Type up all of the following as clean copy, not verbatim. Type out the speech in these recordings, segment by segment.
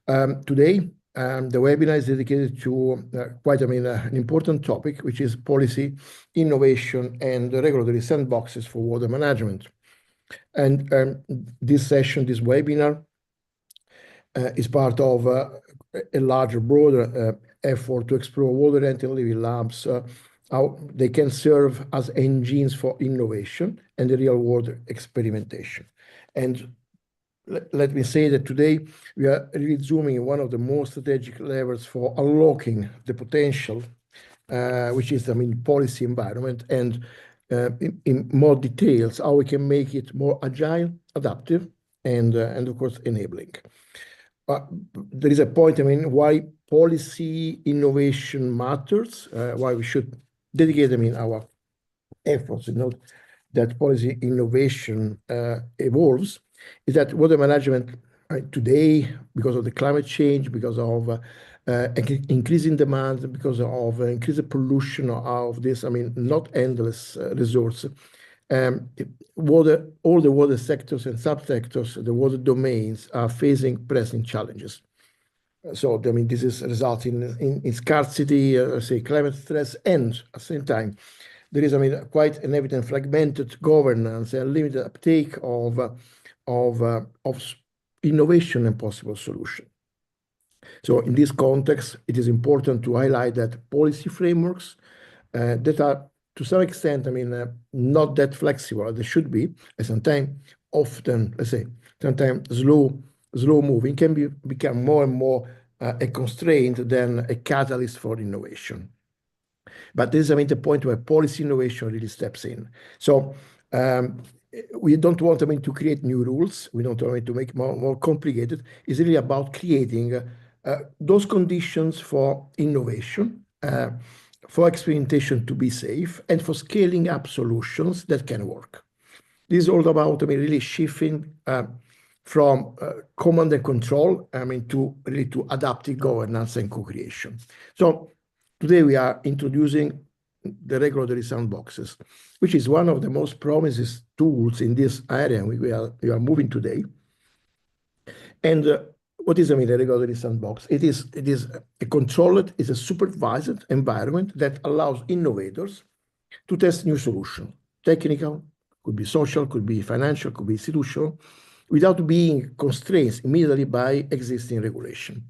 Today, the webinar is dedicated to quite, an important topic, which is policy, innovation, and the regulatory sandboxes for water management. And this session, this webinar, is part of a larger, broader effort to explore water and living labs, how they can serve as engines for innovation and the real-world experimentation. And let me say that today we are really zooming in one of the most strategic levers for unlocking the potential, which is, policy environment, and in more details, how we can make it more agile, adaptive, and of course, enabling. There is a point, why policy innovation matters, why we should dedicate, our efforts, that policy innovation evolves, is that water management today, because of the climate change, because of increasing demand, because of increased pollution of this, not endless resource. All the water sectors and subsectors, the water domains are facing pressing challenges. So, this is resulting in scarcity, say, climate stress, and at the same time, there is, quite an evident fragmented governance and limited uptake of innovation and possible solution. So in this context, it is important to highlight that policy frameworks that are to some extent, not that flexible as they should be, and sometimes often, sometimes slow moving, can become more and more a constraint than a catalyst for innovation. But this is, the point where policy innovation really steps in. So we don't want, to create new rules. We don't want to make it more complicated. It's really about creating those conditions for innovation, for experimentation to be safe, and for scaling up solutions that can work. This is all about, really shifting from command and control, to adaptive governance and co-creation. So today we are introducing the regulatory sandboxes, which is one of the most promising tools in this area we are moving today. And what is, the regulatory sandbox? It is a controlled, it's a supervised environment that allows innovators to test new solutions. Technical, could be social, could be financial, could be institutional, without being constrained immediately by existing regulation.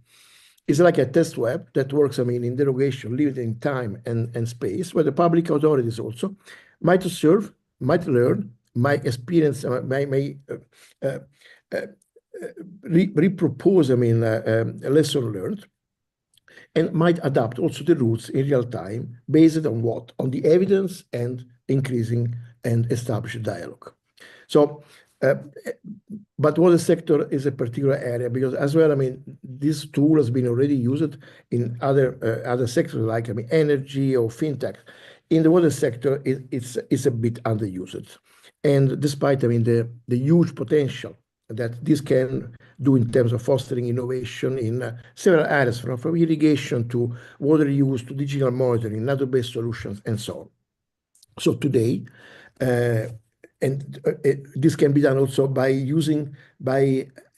It's like a test web that works, in derogation, limited in time and space, where the public authorities also might observe, might learn, might experience, may repropose, a lesson learned, and might adapt also the rules in real time based on what? On the evidence and increasing and established dialogue. So, but water sector is a particular area because as well, this tool has been already used in other sectors like energy or fintech. In the water sector, it's a bit underused, and despite the huge potential that this can do in terms of fostering innovation in several areas, from irrigation to water use to digital monitoring, nature-based solutions, and so on. So today, this can be done also by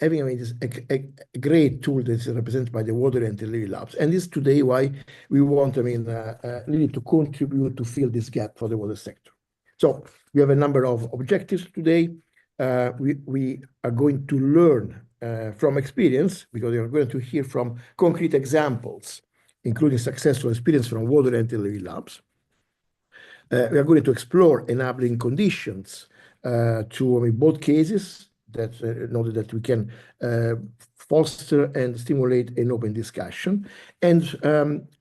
having a great tool that is represented by the Water and Delivery Labs. And this is today why we want, really to contribute to fill this gap for the water sector. So we have a number of objectives today. We are going to learn from experience, because we are going to hear from concrete examples, including successful experience from Water and Delivery Labs. We are going to explore enabling conditions to both cases that in order that we can foster and stimulate an open discussion, and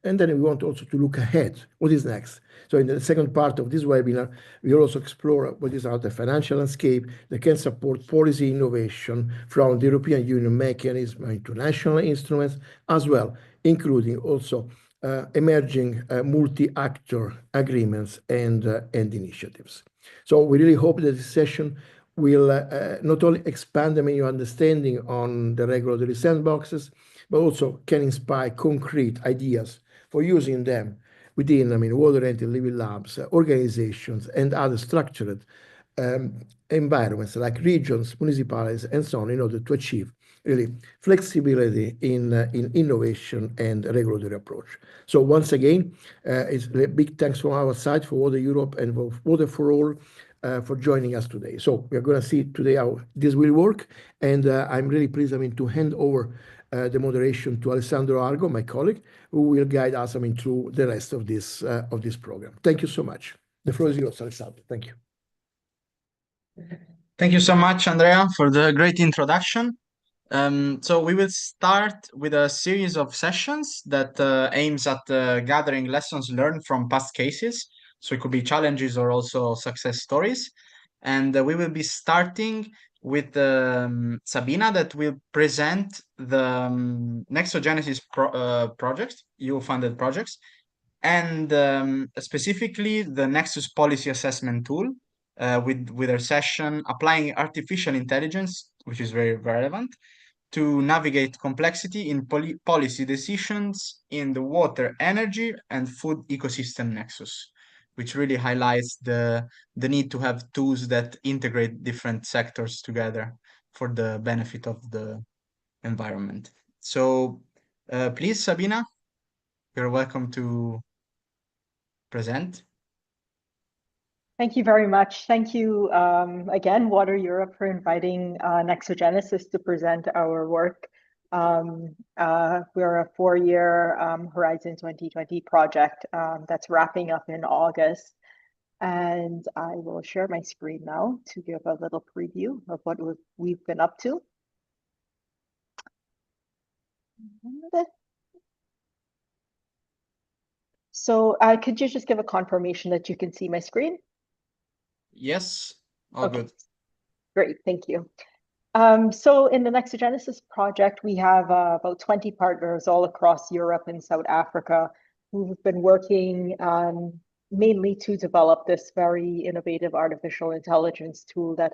then we want also to look ahead. What is next? So in the second part of this webinar, we will also explore what is the financial landscape that can support policy innovation from the European Union mechanism into national instruments as well, including also emerging multi-actor agreements and initiatives. So we really hope that this session will not only expand your understanding on the regulatory sandboxes, but also can inspire concrete ideas for using them within water and living labs, organizations, and other structured environments like regions, municipalities, and so on, in order to achieve really flexibility in innovation and regulatory approach. So once again, it's a big thanks from our side for Water Europe and for Water for All for joining us today. So we're going to see today how this will work, and I'm really pleased, to hand over the moderation to Alessandro Argo, my colleague, who will guide us, through the rest of this program. Thank you so much. The floor is yours, Alessandro. Thank you. Thank you so much, Andrea, for the great introduction. So we will start with a series of sessions that aims at gathering lessons learned from past cases. So it could be challenges or also success stories. And we will be starting with Sabina, that will present the Nexogenesis project, EU-funded projects, and specifically the Nexus Policy Assessment Tool, with our session applying artificial intelligence, which is very relevant, to navigate complexity in policy decisions in the water, energy, and food ecosystem nexus, which really highlights the need to have tools that integrate different sectors together for the benefit of the environment. So please, Sabina, you're welcome to present. Thank you very much. Thank you again, Water Europe, for inviting Nexogenesis to present our work. We're a 4-year Horizon 2020 project that's wrapping up in August. And I will share my screen now to give a little preview of what we've been up to. So could you just give a confirmation that you can see my screen? Yes, all good. Great, thank you. So in the Nexogenesis project, we have about 20 partners all across Europe and South Africa who've been working mainly to develop this very innovative artificial intelligence tool that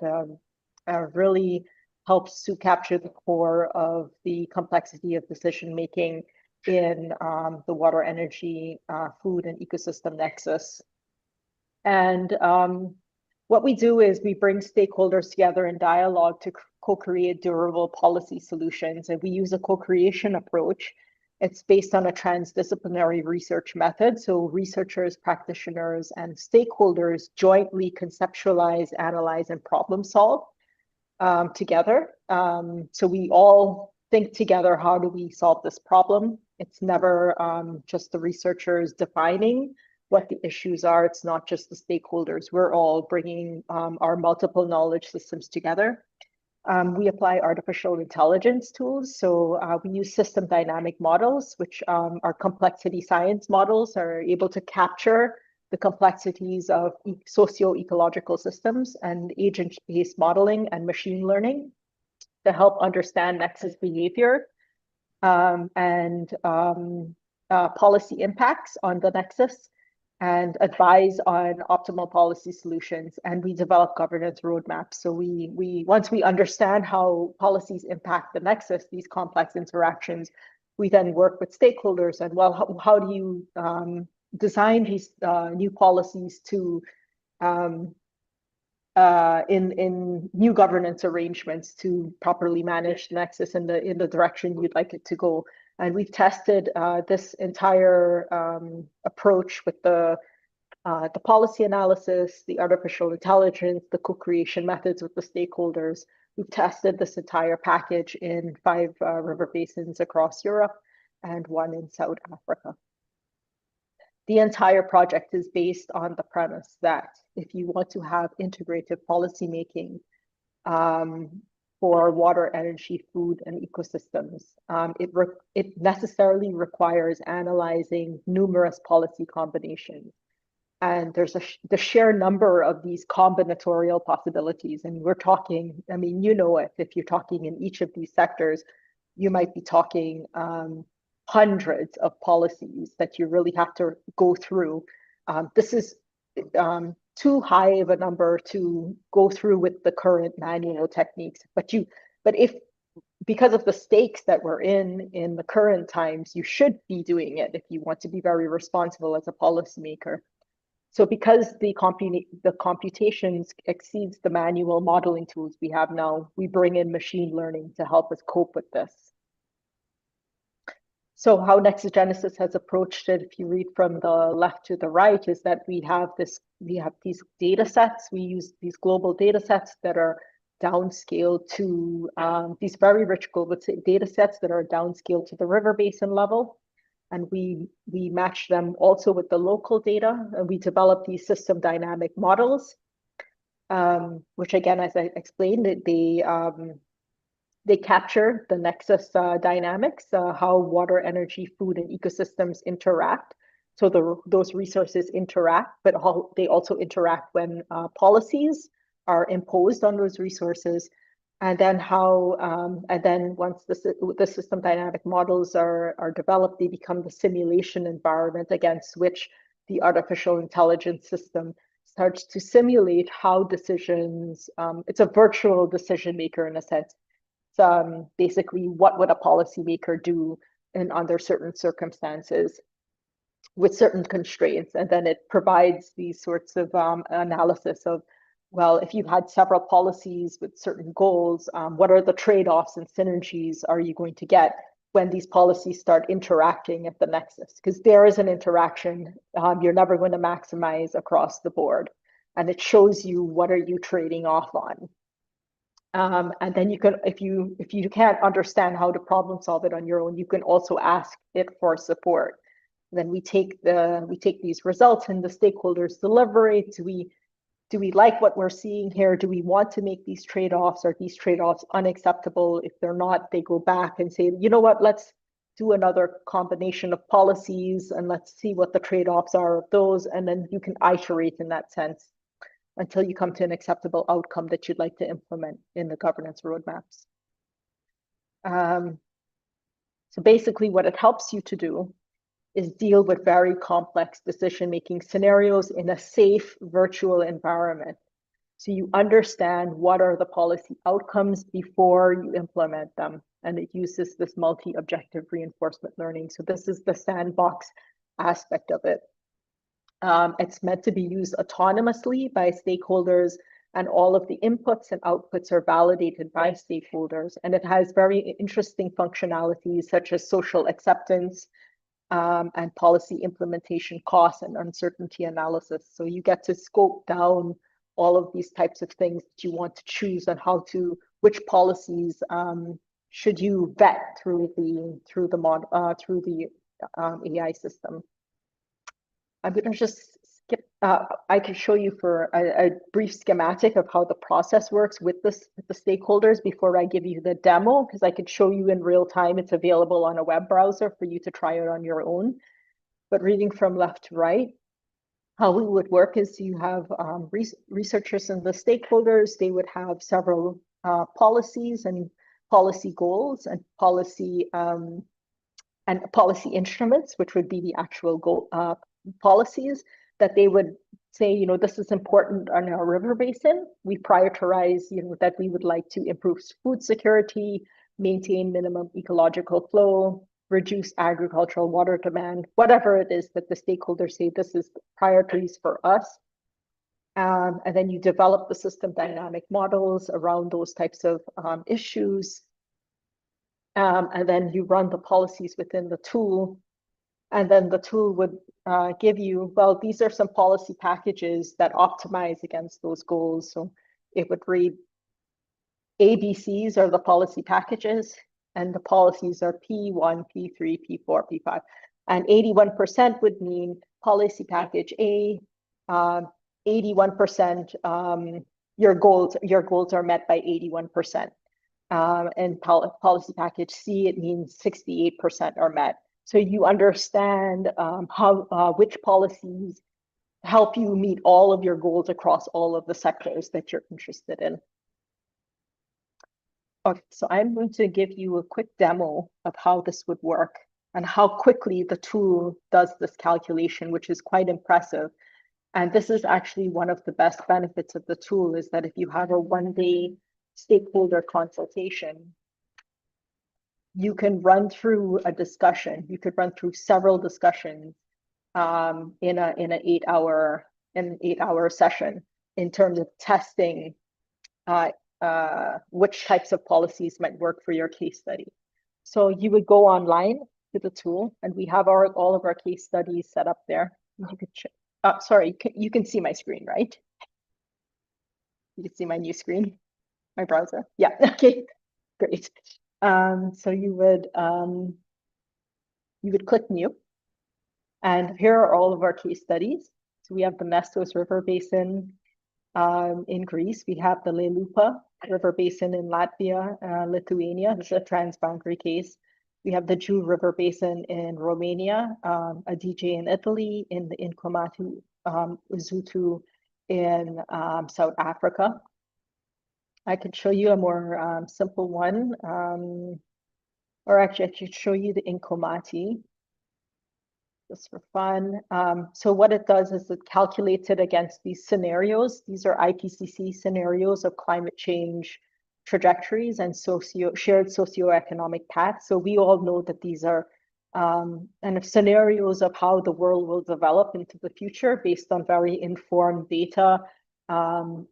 really helps to capture the core of the complexity of decision making in the water, energy, food, and ecosystem nexus. And what we do is we bring stakeholders together in dialogue to co-create durable policy solutions. And we use a co-creation approach. It's based on a transdisciplinary research method. So researchers, practitioners, and stakeholders jointly conceptualize, analyze, and problem solve together. So we all think together, how do we solve this problem? It's never just the researchers defining what the issues are. It's not just the stakeholders. We're all bringing our multiple knowledge systems together. We apply artificial intelligence tools. So we use system dynamic models, which are complexity science models, are able to capture the complexities of socio-ecological systems, and agent-based modeling and machine learning to help understand nexus behavior and policy impacts on the nexus, and advise on optimal policy solutions. And we develop governance roadmaps. So once we understand how policies impact the nexus, these complex interactions, we then work with stakeholders and, well, how do you design these new policies to in new governance arrangements to properly manage the nexus in the direction you'd like it to go. And we've tested this entire approach with the policy analysis, the artificial intelligence, the co-creation methods with the stakeholders. We've tested this entire package in 5 river basins across Europe and 1 in South Africa. The entire project is based on the premise that if you want to have integrative policymaking for water, energy, food, and ecosystems, it necessarily requires analyzing numerous policy combinations. And there's the sheer number of these combinatorial possibilities. And we're talking, if you're talking in each of these sectors, you might be talking hundreds of policies that you really have to go through. This is too high of a number to go through with the current manual techniques. But if because of the stakes that we're in the current times, you should be doing it if you want to be very responsible as a policymaker. So because the computations exceeds the manual modeling tools we have now, we bring in machine learning to help us cope with this. So how Nexogenesis has approached it, if you read from the left to the right, is that we have these data sets. We use these global data sets that are downscaled to these very rich global data sets that are downscaled to the river basin level. And we match them also with the local data, and we develop these system dynamic models, which again, as I explained, they capture the nexus dynamics, how water, energy, food, and ecosystems interact. So those resources interact, but they also interact when policies are imposed on those resources. And then and then once the system dynamic models are developed, they become the simulation environment against which the artificial intelligence system starts to simulate how decisions, it's a virtual decision maker in a sense. Basically, what would a policymaker do under certain circumstances with certain constraints? And then it provides these sorts of analysis of, well, if you've had several policies with certain goals, what are the trade-offs and synergies are you going to get when these policies start interacting at the nexus? Because there is an interaction you're never going to maximize across the board. And it shows you what are you trading off on. And then you can, if you can't understand how to problem solve it on your own, you can also ask it for support. Then we take these results and the stakeholders deliberate. Do we like what we're seeing here? Do we want to make these trade-offs? Are these trade-offs unacceptable? If they're not, they go back and say, you know what, let's do another combination of policies and let's see what the trade-offs are of those. And then you can iterate in that sense until you come to an acceptable outcome that you'd like to implement in the governance roadmaps. So basically what it helps you to do is deal with very complex decision-making scenarios in a safe virtual environment. So you understand what are the policy outcomes before you implement them. And it uses this multi-objective reinforcement learning. So this is the sandbox aspect of it. It's meant to be used autonomously by stakeholders, and all of the inputs and outputs are validated by stakeholders. And it has very interesting functionalities such as social acceptance, and policy implementation costs and uncertainty analysis. So you get to scope down all of these types of things that you want to choose on which policies should you vet through the AI system. I'm going to just skip. I can show you for a brief schematic of how the process works with the stakeholders before I give you the demo, because I could show you in real time. It's available on a web browser for you to try it on your own. But reading from left to right, how we would work is you have researchers and the stakeholders. They would have several policies and policy goals and policy instruments, which would be the actual goal policies that they would say, you know, this is important on our river basin. We prioritize, you know, that we would like to improve food security, maintain minimum ecological flow, reduce agricultural water demand, whatever it is that the stakeholders say this is priorities for us. And then you develop the system dynamic models around those types of issues. And then you run the policies within the tool. And then the tool would give you, well, these are some policy packages that optimize against those goals. So it would read ABCs are the policy packages, and the policies are P1, P3, P4, P5. And 81% would mean policy package A, 81%, your goals are met by 81%. And policy package C, it means 68% are met. So you understand which policies help you meet all of your goals across all of the sectors that you're interested in. Okay, so I'm going to give you a quick demo of how this would work and how quickly the tool does this calculation, which is quite impressive. And this is actually one of the best benefits of the tool, is that if you have a one-day stakeholder consultation, you can run through a discussion. You could run through several discussions in an 8-hour an 8-hour session in terms of testing which types of policies might work for your case study. So you would go online to the tool, and we have all of our case studies set up there. You could sorry, you can see my screen, right? You can see my new screen, my browser. Yeah, okay, great. So you would click new, and here are all of our case studies. So we have the Nestos River Basin in Greece. We have the Lelupa River Basin in Latvia, Lithuania. This is a transboundary case. We have the Jiu River Basin in Romania, a DJ in Italy, in the Inkomatu Uzutu in South Africa. I could show you a more simple one, or actually I should show you the Inkomati just for fun. So what it does is it calculates it against these scenarios. These are IPCC scenarios of climate change trajectories and shared socioeconomic paths. So we all know that these are kind of scenarios of how the world will develop into the future based on very informed data of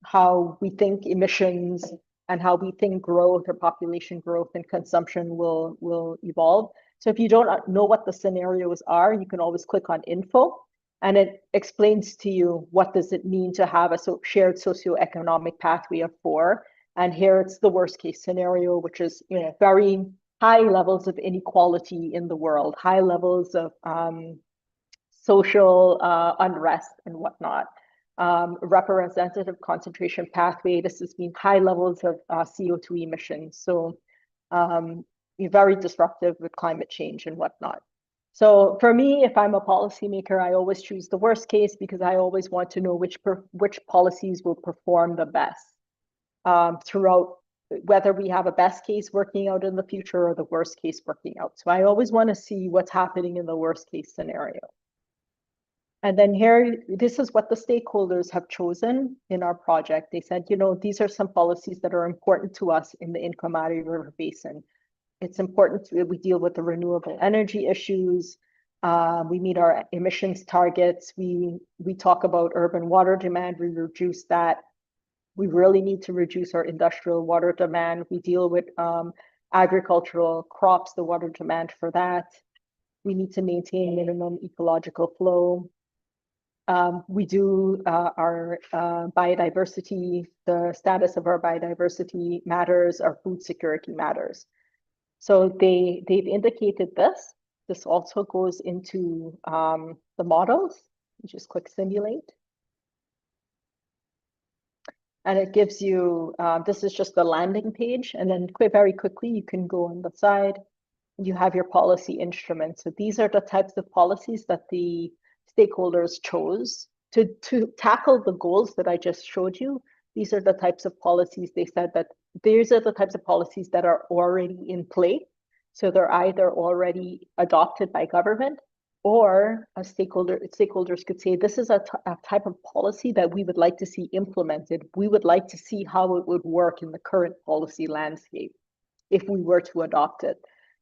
how we think emissions and how we think growth or population growth and consumption will evolve. So if you don't know what the scenarios are, you can always click on info, and it explains to you what does it mean to have a shared socioeconomic pathway of 4. And here it's the worst case scenario, which is very high levels of inequality in the world, high levels of social unrest and whatnot. Representative concentration pathway, this has been high levels of CO2 emissions. So very disruptive with climate change and whatnot. So for me, if I'm a policymaker, I always choose the worst case because I always want to know which policies will perform the best throughout, whether we have a best case working out in the future or the worst case working out. So I always want to see what's happening in the worst case scenario. And then here, this is what the stakeholders have chosen in our project. They said, these are some policies that are important to us in the Inkomati River Basin. It's important we deal with the renewable energy issues. We meet our emissions targets. We talk about urban water demand. We reduce that. We really need to reduce our industrial water demand. We deal with agricultural crops, the water demand for that. We need to maintain minimum ecological flow. We do our biodiversity, the status of our biodiversity matters, our food security matters. So they've indicated this. This also goes into the models. You just click simulate. And it gives you, this is just the landing page. And then very quickly, you can go on the side. You have your policy instruments. So these are the types of policies that the stakeholders chose to tackle the goals that I just showed you. These are the types of policies they said that these are the types of policies that are already in play. So they're either already adopted by government, or stakeholders could say, this is a type of policy that we would like to see implemented. We would like to see how it would work in the current policy landscape if we were to adopt it.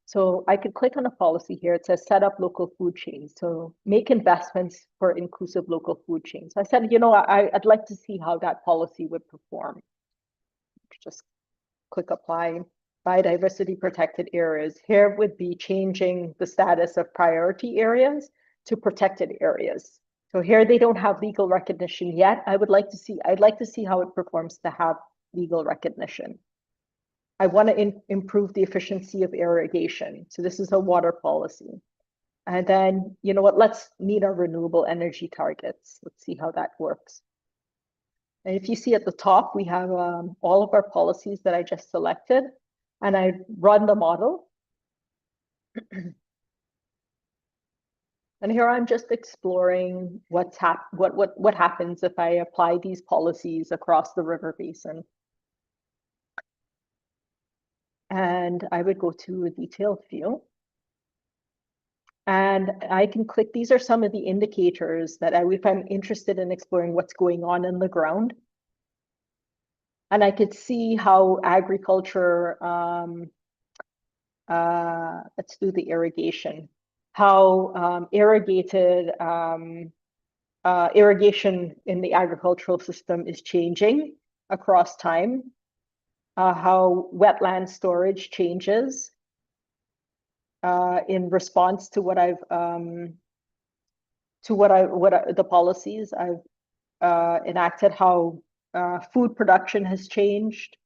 So I could click on a policy here. It says set up local food chains. So make investments for inclusive local food chains. I said, I'd like to see how that policy would perform. Just click apply. Biodiversity protected areas. Here would be changing the status of priority areas to protected areas. So here they don't have legal recognition yet. I'd like to see how it performs to have legal recognition. I want to improve the efficiency of irrigation. So this is a water policy. And then, let's meet our renewable energy targets. Let's see how that works. And if you see at the top, we have all of our policies that I just selected, and I run the model. And here I'm just exploring what happens if I apply these policies across the river basin. And I would go to a detailed view. And I can click, these are some of the indicators that if I'm interested in exploring what's going on in the ground. And I could see how agriculture, let's do the irrigation. how irrigation in the agricultural system is changing across time, how wetland storage changes in response to the policies I've enacted, how food production has changed,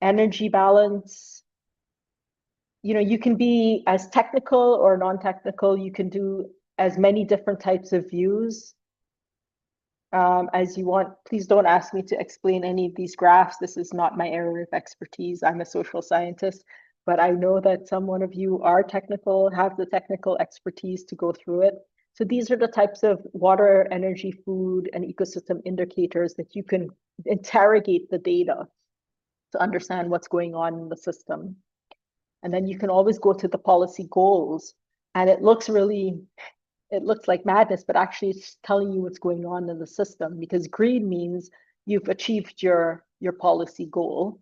energy balance. You can be as technical or non-technical. You can do as many different types of views as you want. Please don't ask me to explain any of these graphs. This is not my area of expertise. I'm a social scientist, but I know that one of you are technical, have the technical expertise to go through it. So these are the types of water, energy, food, and ecosystem indicators that you can interrogate the data to understand what's going on in the system. And then you can always go to the policy goals, and it looks like madness, but actually it's telling you what's going on in the system, because green means you've achieved your policy goal.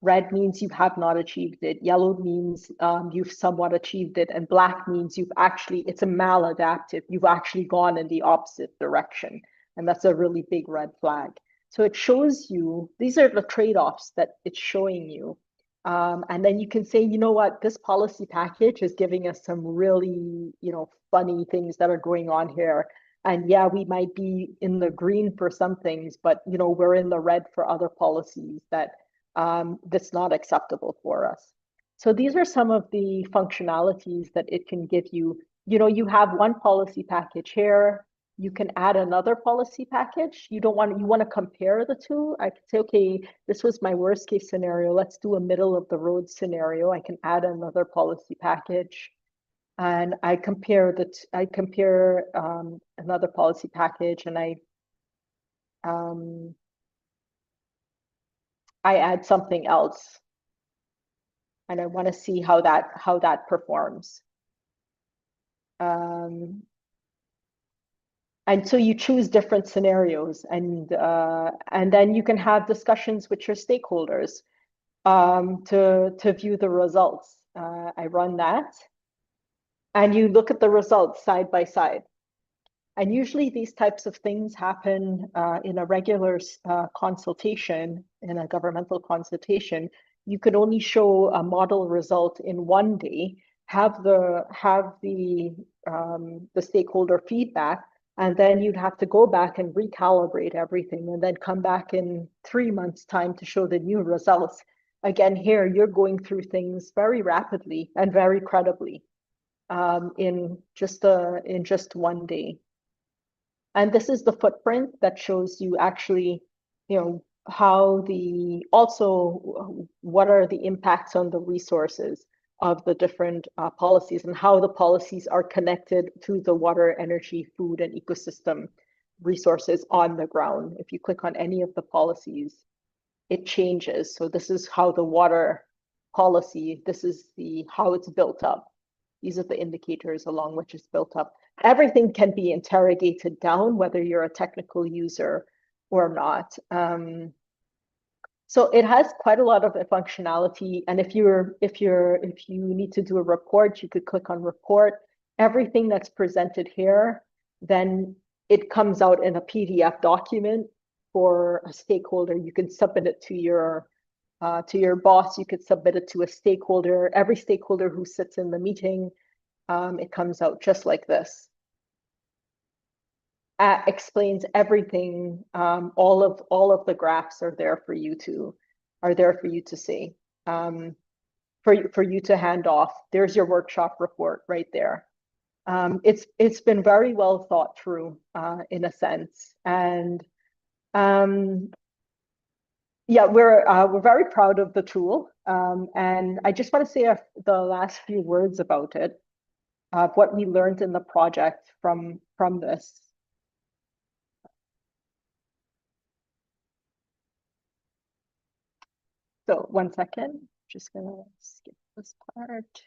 Red means you have not achieved it. Yellow means you've somewhat achieved it. And black means it's a maladaptive. You've actually gone in the opposite direction. And that's a really big red flag. So it shows you, these are the trade-offs that it's showing you. And then you can say, you know what, this policy package is giving us some really, funny things that are going on here. And yeah, we might be in the green for some things, but we're in the red for other policies that's not acceptable for us. So these are some of the functionalities that it can give you. You have one policy package here. You can add another policy package. You want to compare the two. I could say, okay, this was my worst case scenario. Let's do a middle of the road scenario. I can add another policy package, and I compare another policy package, and I add something else, and I want to see how that performs. And so you choose different scenarios, and then you can have discussions with your stakeholders to view the results. I run that, and you look at the results side by side. And usually these types of things happen in a regular consultation, in a governmental consultation. You could only show a model result in one day, have the stakeholder feedback, and then you'd have to go back and recalibrate everything, and then come back in 3 months' time to show the new results. Again, here you're going through things very rapidly and very credibly in just one day. And this is the footprint that shows you actually, what are the impacts on the resources of the different policies, and how the policies are connected to the water, energy, food, and ecosystem resources on the ground. If you click on any of the policies, it changes. So this is how the water policy, how it's built up. These are the indicators along which it's built up. Everything can be interrogated down, whether you're a technical user or not. So it has quite a lot of functionality. And if you need to do a report, you could click on report. Everything that's presented here, then it comes out in a PDF document for a stakeholder. You can submit it to your boss. You could submit it to a stakeholder. Every stakeholder who sits in the meeting, it comes out just like this. Explains everything. All of the graphs are there for you to see, for you to hand off. There's your workshop report right there. It's been very well thought through in a sense, and yeah, we're very proud of the tool, and I just want to say the last few words about it, what we learned in the project from this. So 1 second, just gonna skip this part.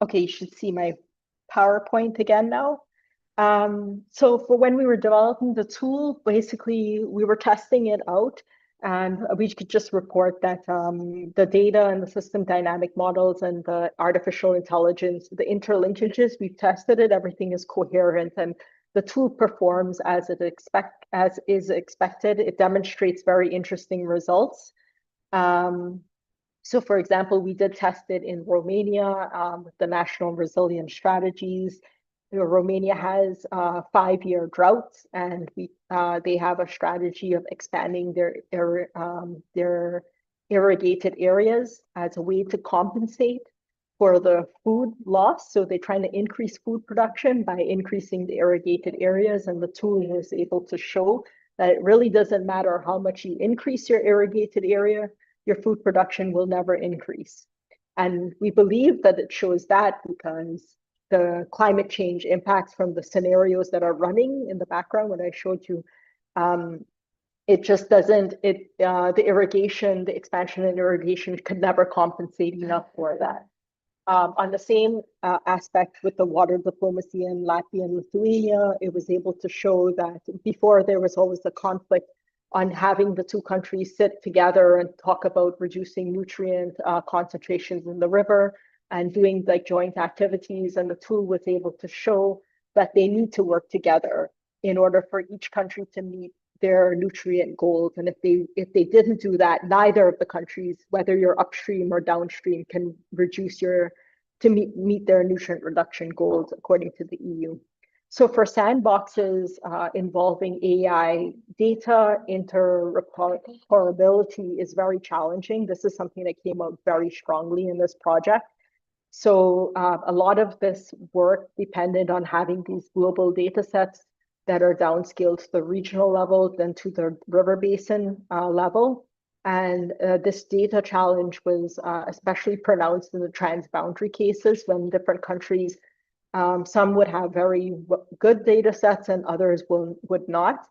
Okay, you should see my PowerPoint again now. So for when we were developing the tool, basically we were testing it out, And we could just report that the data and the system dynamic models and the artificial intelligence, the interlinkages, we've tested it, everything is coherent, and the tool performs as is expected. It demonstrates very interesting results. So for example, we did test it in Romania with the National Resilience Strategies. Romania has 5-year droughts, and they have a strategy of expanding their irrigated areas as a way to compensate for the food loss. So they're trying to increase food production by increasing the irrigated areas, and the tool was able to show that it really doesn't matter how much you increase your irrigated area, your food production will never increase. And we believe that it shows that because the climate change impacts from the scenarios that are running in the background, when I showed you, it just doesn't, the irrigation, the expansion in irrigation could never compensate enough for that. On the same aspect with the water diplomacy in Latvia and Lithuania, it was able to show that before there was always a conflict on having the two countries sit together and talk about reducing nutrient concentrations in the river and doing like joint activities. And the tool was able to show that they need to work together in order for each country to meet their nutrient goals. And if they didn't do that, neither of the countries, whether you're upstream or downstream, can meet their nutrient reduction goals according to the EU. So for sandboxes involving AI, data interoperability is very challenging. This is something that came out very strongly in this project. So a lot of this work depended on having these global data sets that are downscaled to the regional level, then to the river basin level. And this data challenge was especially pronounced in the transboundary cases when different countries, some would have very good data sets and others would not.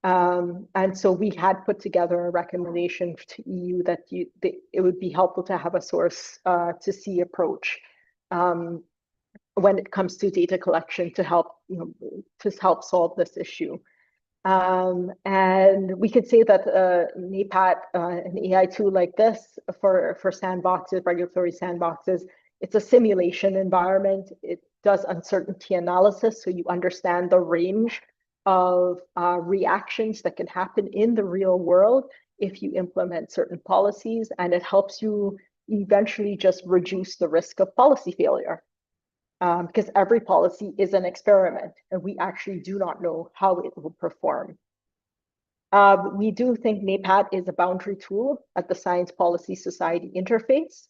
And so we had put together a recommendation to EU that it would be helpful to have a source to see approach when it comes to data collection to help solve this issue. And we could say that NAPAT, an AI tool like this for sandboxes, regulatory sandboxes, it's a simulation environment. It does uncertainty analysis, so you understand the range of reactions that can happen in the real world if you implement certain policies, and it helps you eventually just reduce the risk of policy failure. Because every policy is an experiment, and we actually do not know how it will perform. We do think NAPAT is a boundary tool at the Science Policy Society interface.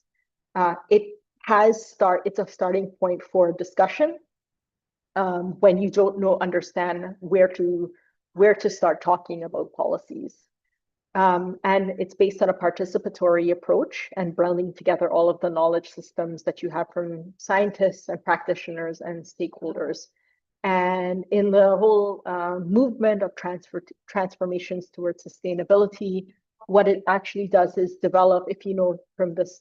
It's a starting point for discussion when you don't understand where to start talking about policies. And it's based on a participatory approach and blending together all of the knowledge systems that you have from scientists and practitioners and stakeholders. And in the whole movement of transformations towards sustainability, what it actually does is develop, if you know from this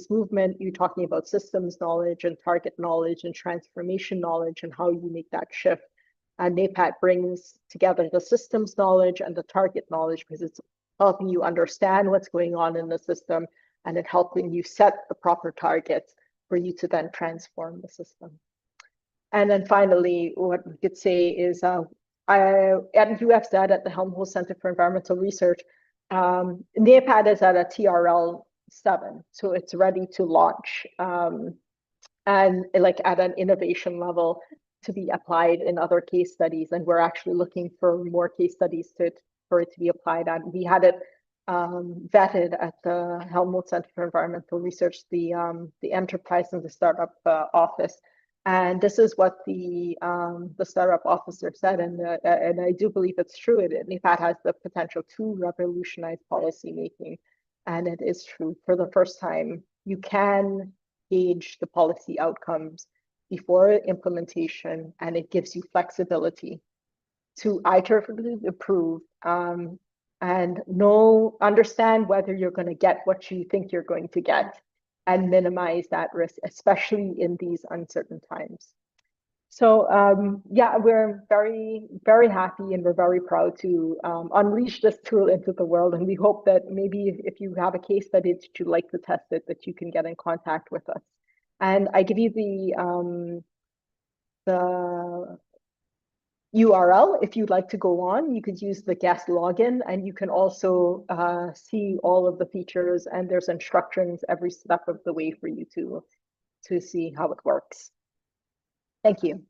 movement, you're talking about systems knowledge and target knowledge and transformation knowledge and how you make that shift. And NAPAT brings together the systems knowledge and the target knowledge because it's helping you understand what's going on in the system, and it's helping you set the proper targets for you to then transform the system. And then finally, what we could say is at UFZ, at the Helmholtz Center for Environmental Research, NAPAT is at a TRL 7, so it's ready to launch and like at an innovation level to be applied in other case studies. And we're actually looking for more case studies for it to be applied on. We had it vetted at the Helmholtz Center for Environmental Research, the enterprise and the startup office. And this is what the startup officer said, and I do believe it's true. NAPAT has the potential to revolutionize policymaking, and it is true. For the first time, you can gauge the policy outcomes before implementation, and it gives you flexibility to iteratively improve and understand whether you're going to get what you think you're going to get and minimize that risk, especially in these uncertain times. So yeah, we're very, very happy and we're very proud to unleash this tool into the world. And we hope that maybe if you have a case study that you'd like to test it, that you can get in contact with us. And I give you the URL. If you'd like to go on, you could use the guest login, and you can also see all of the features, and there's instructions every step of the way for you to see how it works. Thank you.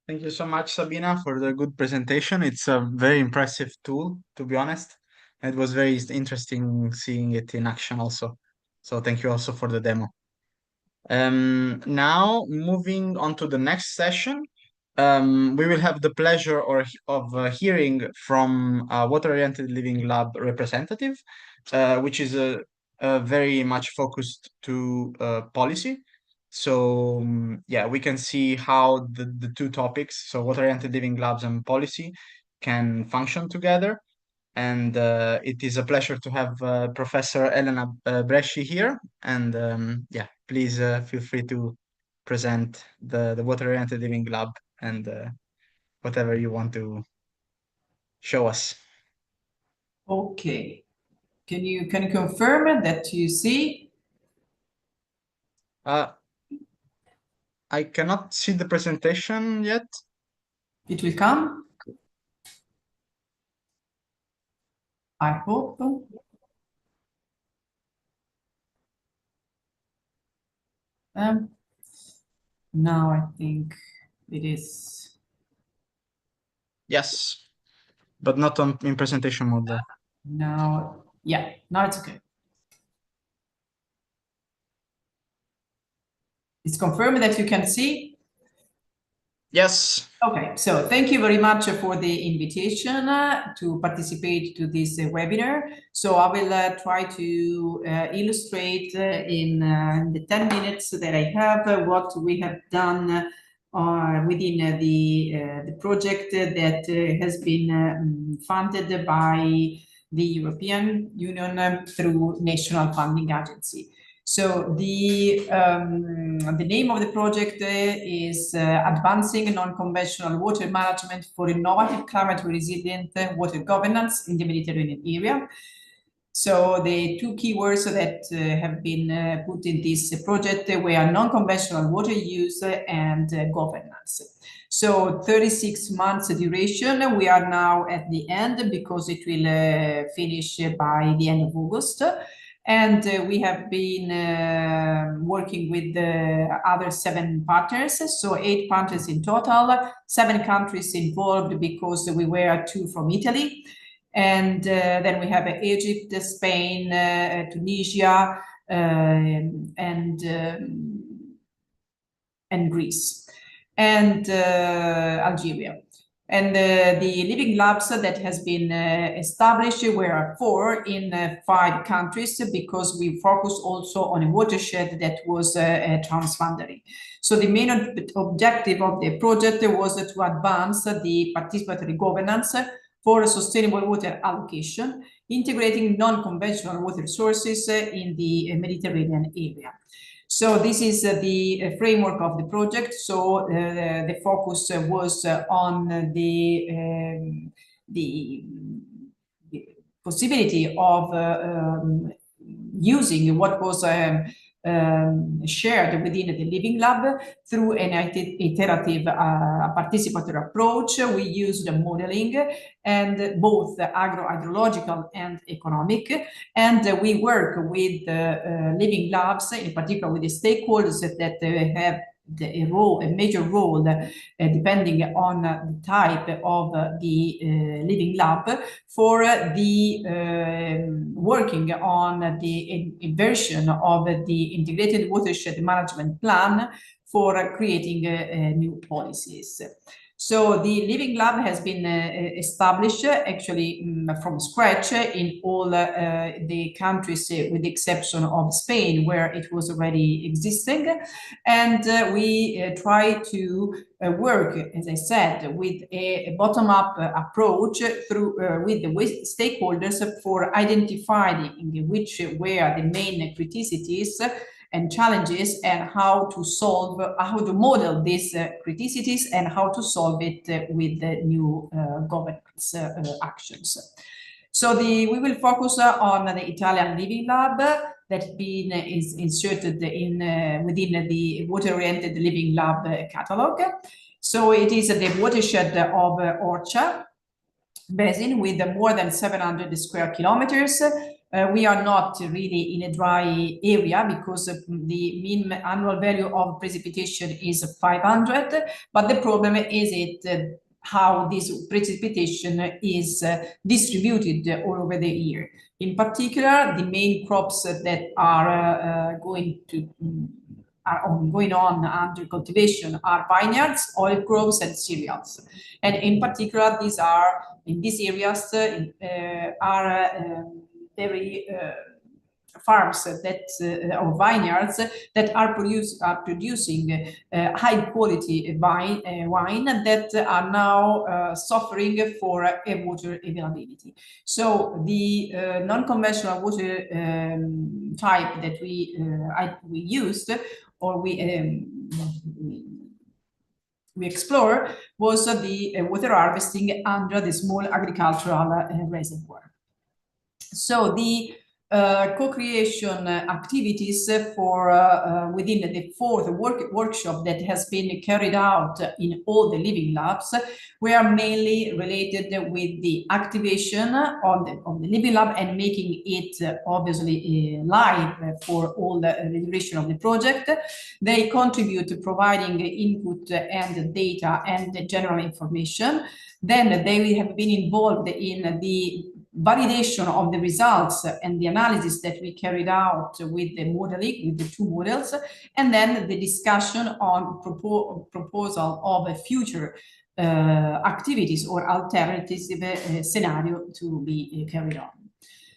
Thank you so much, Sabina, for the good presentation. It's a very impressive tool, to be honest. It was very interesting seeing it in action also. So thank you also for the demo. Now, moving on to the next session, we will have the pleasure of hearing from a Water-Oriented Living Lab representative, which is very much focused to policy. So yeah, we can see how the two topics, so water-oriented living labs and policy, can function together. And it is a pleasure to have Professor Elena Bresci here. And yeah, please feel free to present the water-oriented living lab and whatever you want to show us. Okay. Can you confirm that you see? I cannot see the presentation yet. It will come. I hope. Now I think it is. Yes, but not in presentation mode though. Now, yeah, now it's okay. It's confirmed that you can see? Yes. Okay, so thank you very much for the invitation to participate to this webinar. So I will try to illustrate in the 10 minutes that I have what we have done within the project that has been funded by the European Union through National Funding Agency. So the name of the project is Advancing Non-Conventional Water Management for Innovative Climate Resilient Water Governance in the Mediterranean Area. So the two keywords that have been put in this project were non-conventional water use and governance. So 36 months duration. We are now at the end because it will finish by the end of August. And we have been working with the other 7 partners, so 8 partners in total, 7 countries involved because we were 2 from Italy. And then we have Egypt, Spain, Tunisia, and Greece, and Algeria. And the living labs that has been established were 4 in 5 countries because we focused also on a watershed that was transboundary. So the main objective of the project was to advance the participatory governance for sustainable water allocation, integrating non-conventional water sources in the Mediterranean area. So this is the framework of the project. So the focus was on the possibility of using what was shared within the living lab through an iterative participatory approach. We used modeling and both agro-hydrological and economic, and we work with living labs, in particular with the stakeholders that have a major role depending on the type of the living lab for the working on the inversion of the integrated watershed management plan for creating new policies. So the Living Lab has been established actually from scratch in all the countries, with the exception of Spain, where it was already existing. And we try to work, as I said, with a bottom-up approach through with the stakeholders for identifying which were the main criticities and challenges, and how to solve, how to model these criticities, and how to solve it with the new governance actions. So we will focus on the Italian Living Lab that is inserted in within the water-oriented Living Lab catalog. So it is the watershed of Orcia basin with more than 700 square kilometers. We are not really in a dry area because the mean annual value of precipitation is 500, but the problem is how this precipitation is distributed all over the year. In particular, the main crops that are going on under cultivation are vineyards, olive groves, and cereals. And in particular, these are in these areas are very farms that or vineyards that are producing high quality wine that are now suffering for water availability. So the non-conventional water type that we used, or we explore, was the water harvesting under the small agricultural reservoir. So the co-creation activities for within the fourth workshop that has been carried out in all the Living Labs were mainly related with the activation of the Living Lab and making it obviously live for all the duration of the project. They contribute to providing input and data and general information. Then they have been involved in the validation of the results and the analysis that we carried out with the modeling, with the two models, and then the discussion on proposal of future activities or alternative scenario to be carried on.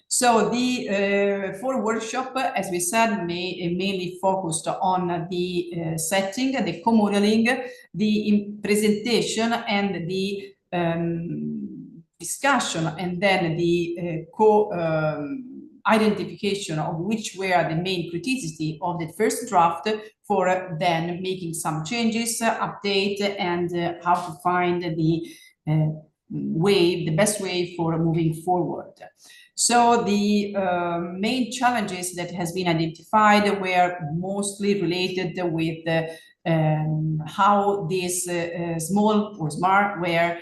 So the fourth workshop, as we said, mainly focused on the setting, the co-modeling, the presentation, and the discussion, and then the identification of which were the main criticity of the first draft, for then making some changes, update, and how to find the best way for moving forward. So the main challenges that has been identified were mostly related with how these small or smart were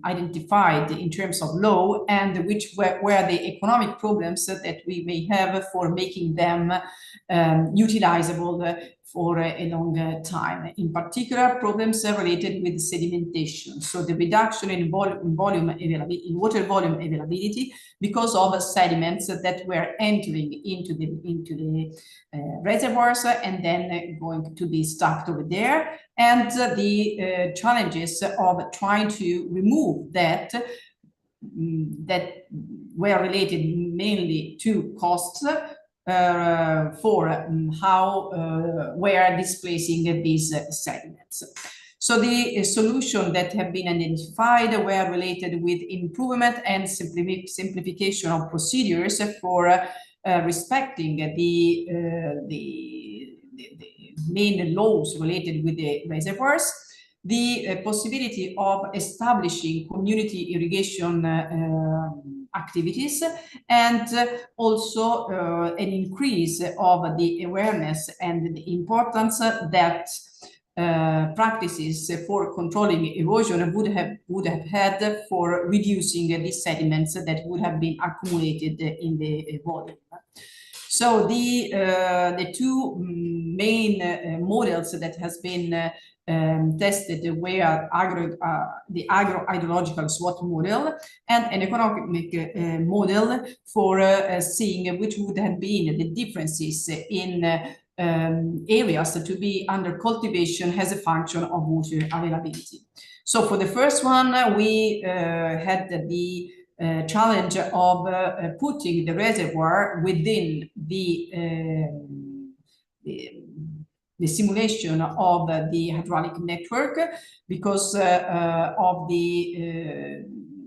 identified in terms of law, and which were the economic problems that we may have for making them utilizable for a long time. In particular, problems related with sedimentation, so the reduction in water volume availability because of sediments that were entering into the reservoirs and then going to be stuck over there, and the challenges of trying to remove that were related mainly to costs for how we're displacing these sediments. So the solution that have been identified were related with improvement and simplification of procedures for respecting the main laws related with the reservoirs, the possibility of establishing community irrigation activities, and also an increase of the awareness and the importance that practices for controlling erosion would have had for reducing the sediments that would have been accumulated in the volume. So the two main models that has been tested were the agro-hydrological SWOT model and an economic model for seeing which would have been the differences in areas to be under cultivation as a function of water availability. So for the first one, we had the challenge of putting the reservoir within the simulation of the hydraulic network because of the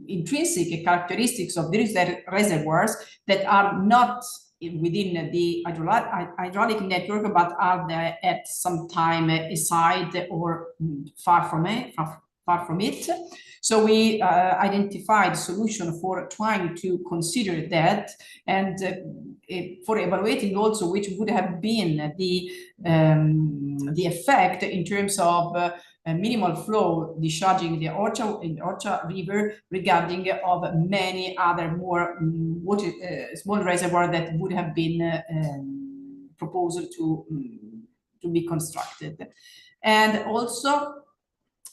intrinsic characteristics of these reservoirs that are not within the hydraulic network, but are there at some time aside or far from it. So we identified a solution for trying to consider that, and for evaluating also which would have been the effect in terms of minimal flow discharging the Orcia River regarding of many other more small reservoirs that would have been proposed to be constructed. And also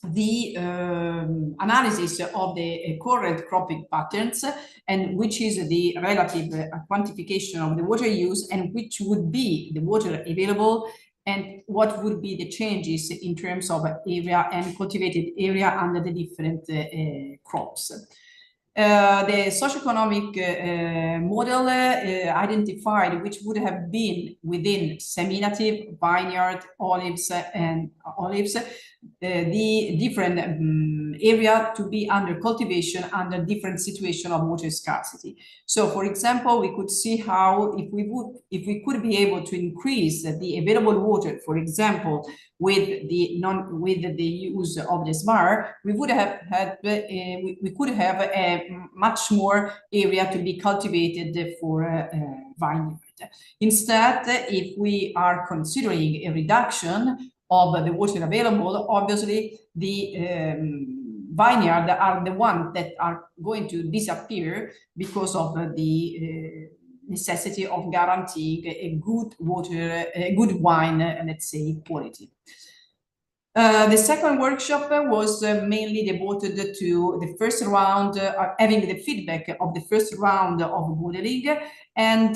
the analysis of the current cropping patterns, and which is the relative quantification of the water use and which would be the water available and what would be the changes in terms of area and cultivated area under the different crops. The socioeconomic model identified which would have been within seminative, vineyard, olives, the different area to be under cultivation under different situation of water scarcity. So, for example, we could see how if we could be able to increase the available water, for example, with the use of the SMAR, we would have had we could have a much more area to be cultivated for vineyard. Instead, if we are considering a reduction of the water available, obviously the vineyard are the ones that are going to disappear because of the necessity of guaranteeing a good water, a good wine, let's say, quality. The second workshop was mainly devoted to the first round, having the feedback of the first round of modeling, and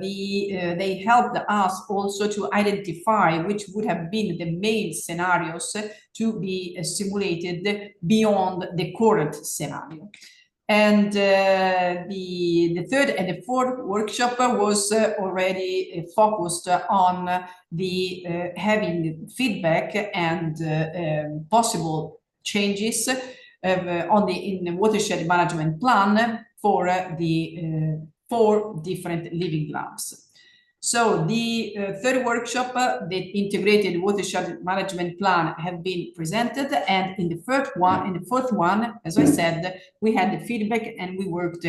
they helped us also to identify which would have been the main scenarios to be simulated beyond the current scenario. And the third and the fourth workshop was already focused on the having feedback and possible changes in the watershed management plan for the 4 different living labs. So the third workshop, the integrated watershed management plan, have been presented, and in the fourth one, as I said, we had the feedback and we worked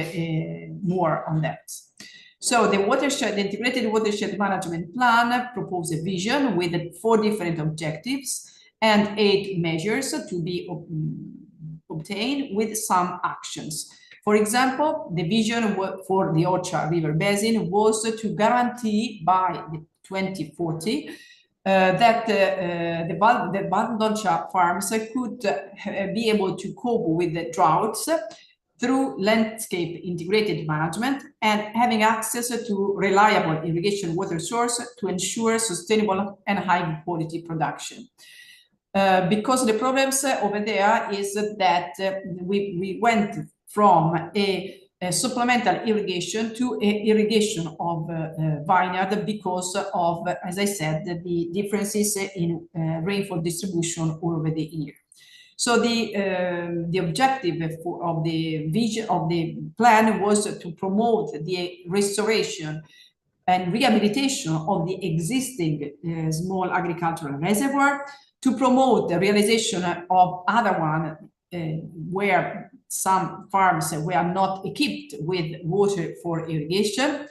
more on that. So the integrated watershed management plan proposed a vision with 4 different objectives and 8 measures to be obtained with some actions. For example, the vision for the Orcia River Basin was to guarantee by 2040 that the Valdolcia farms could be able to cope with the droughts through landscape integrated management and having access to reliable irrigation water source to ensure sustainable and high quality production. Because the problems over there is that we went from a supplemental irrigation to irrigation of vineyard because of, as I said, the differences in rainfall distribution over the year. So the objective of the vision of the plan was to promote the restoration and rehabilitation of the existing small agricultural reservoir, to promote the realization of other one where some farms were not equipped with water for irrigation,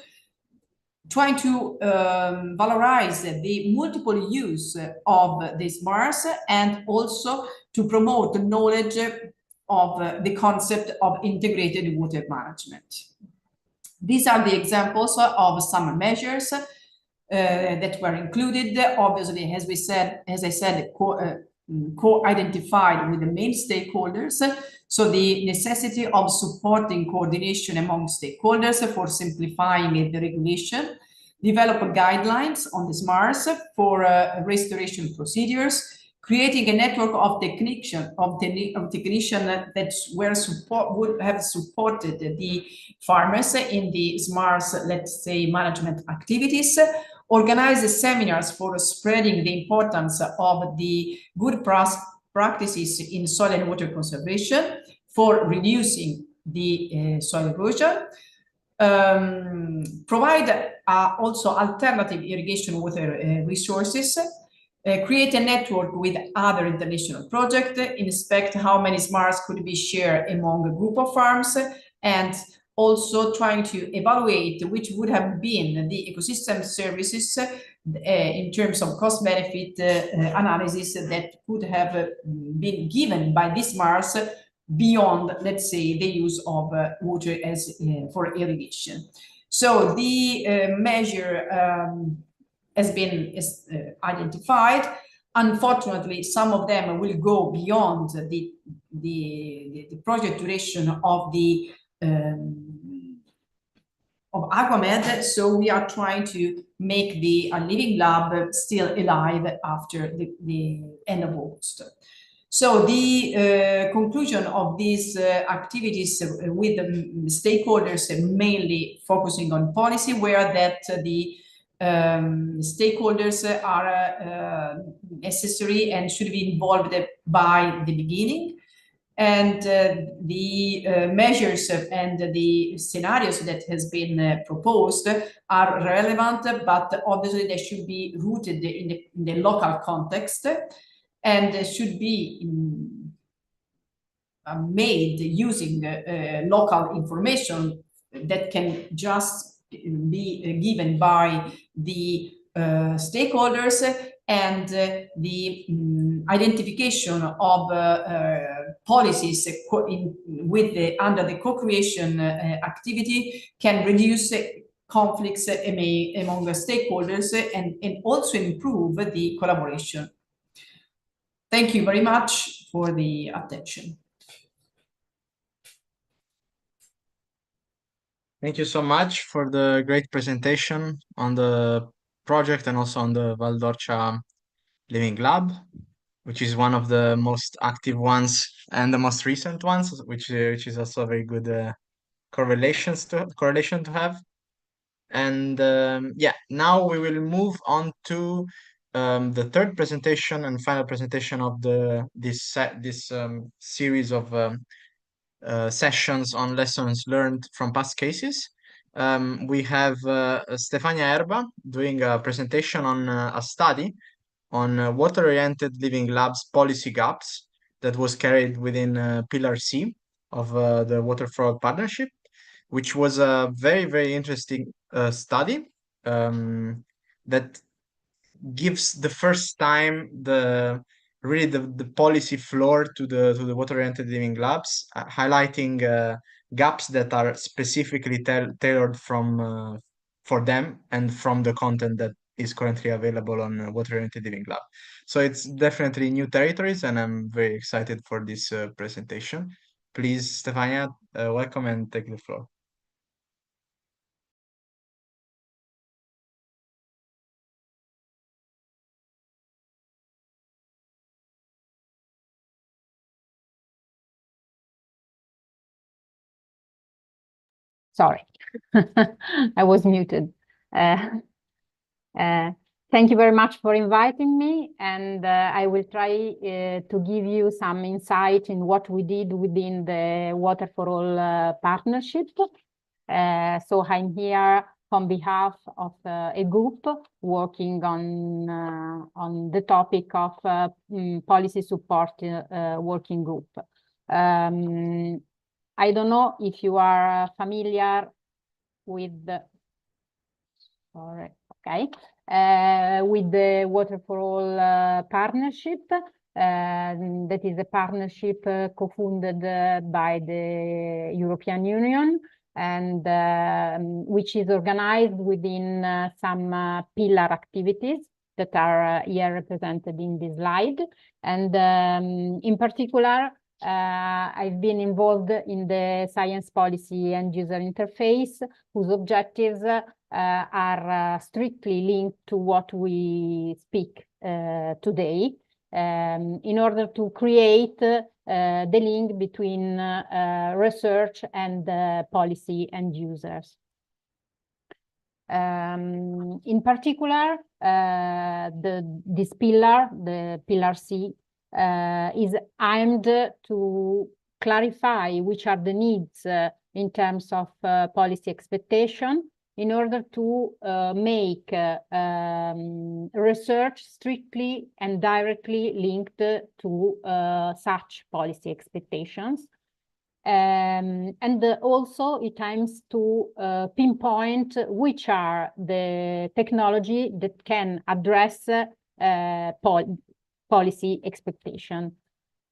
trying to valorize the multiple use of these SMARs, and also to promote the knowledge of the concept of integrated water management. These are the examples of some measures that were included. Obviously, as I said, co-identified with the main stakeholders. So the necessity of supporting coordination among stakeholders for simplifying the regulation, develop guidelines on the SMARS for restoration procedures, creating a network of technicians that would have supported the farmers in the SMARS, let's say, management activities, organize seminars for spreading the importance of the good practices in soil and water conservation for reducing the soil erosion, provide also alternative irrigation water resources, create a network with other international projects, inspect how many SMARS could be shared among a group of farms, and also trying to evaluate which would have been the ecosystem services in terms of cost-benefit analysis that could have been given by these SMARS beyond, let's say, the use of water as for irrigation. So the measure has been identified. Unfortunately, some of them will go beyond the project duration of the of Aquamed, so we are trying to make the living lab still alive after the end of August. So the conclusion of these activities with the stakeholders, mainly focusing on policy, were that the stakeholders are necessary and should be involved by the beginning. And the measures and the scenarios that has been proposed are relevant, but obviously they should be rooted in the local context and should be made using local information that can just be given by the stakeholders, and the identification of policies under the co-creation activity can reduce conflicts among the stakeholders and also improve the collaboration. Thank you very much for the attention. Thank you so much for the great presentation on the project and also on the Valdorcia Living Lab, which is one of the most active ones and the most recent ones, which is also a very good correlation to have. And yeah, now we will move on to the third presentation and final presentation of this series of sessions on lessons learned from past cases. We have Stefania Erba doing a presentation on a study on water-oriented living labs policy gaps that was carried within Pillar C of the Water for All Partnership, which was a very, very interesting study that gives the first time the policy floor to the water-oriented living labs, highlighting gaps that are specifically tailored for them and from the content that is currently available on water-oriented living lab. So it's definitely new territories, and I'm very excited for this presentation. Please, Stefania, welcome and take the floor. Sorry, I was muted. Thank you very much for inviting me, and I will try to give you some insight in what we did within the Water for All partnership. So I'm here on behalf of a group working on the topic of policy support working group. I don't know if you are familiar with the, with the Water for All partnership. That is a partnership co-funded by the European Union, and which is organized within some pillar activities that are here represented in this slide. And in particular, I've been involved in the science policy and user interface, whose objectives are strictly linked to what we speak today, in order to create the link between research and policy and users. In particular, this pillar, the pillar C, is aimed to clarify which are the needs in terms of policy expectation, in order to make research strictly and directly linked to such policy expectations. And also it aims to pinpoint which are the technology that can address policy expectation.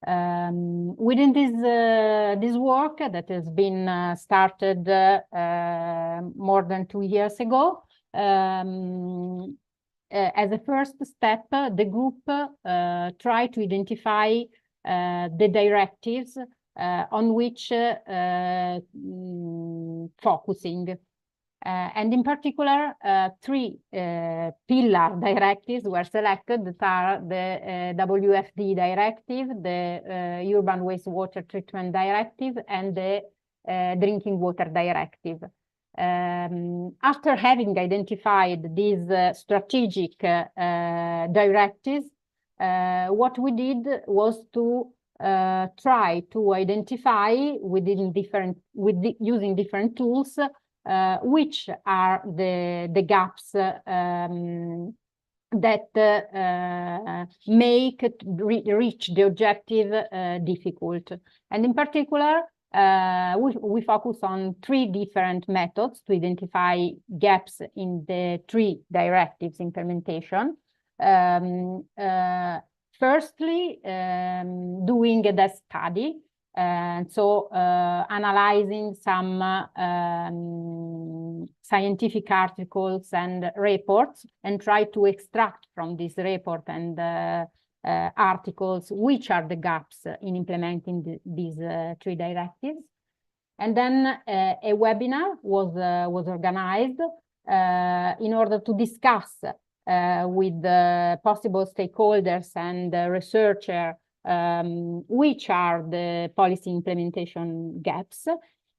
Within this work that has been started more than 2 years ago, as a first step, the group tried to identify the directives on which focusing. And in particular, 3 pillar directives were selected, that are the WFD directive, the Urban Wastewater Treatment Directive, and the Drinking Water Directive. After having identified these strategic directives, what we did was to try to identify using different tools which are the gaps that make reach the objective difficult. And in particular, we focus on 3 different methods to identify gaps in the 3 directives implementation. Firstly, doing a desk study, and so analyzing some scientific articles and reports, and try to extract from this report and articles which are the gaps in implementing these 3 directives. And then a webinar was organized in order to discuss with possible stakeholders and researchers which are the policy implementation gaps.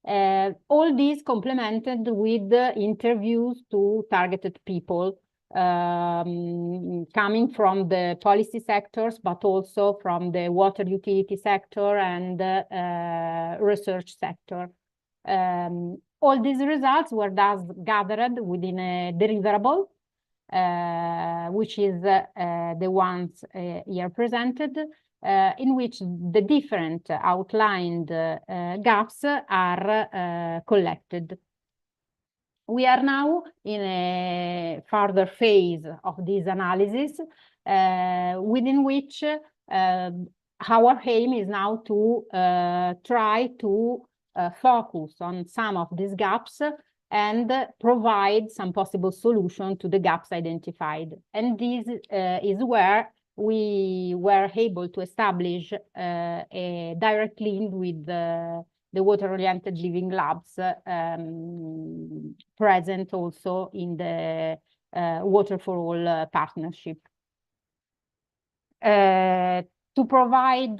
All these complemented with interviews to targeted people coming from the policy sectors, but also from the water utility sector and research sector. All these results were thus gathered within a deliverable, which is the ones here presented, in which the different outlined gaps are collected. We are now in a further phase of this analysis, within which our aim is now to try to focus on some of these gaps and provide some possible solution to the gaps identified. And this is where we were able to establish a direct link with the water-oriented living labs present also in the Water for All partnership. To provide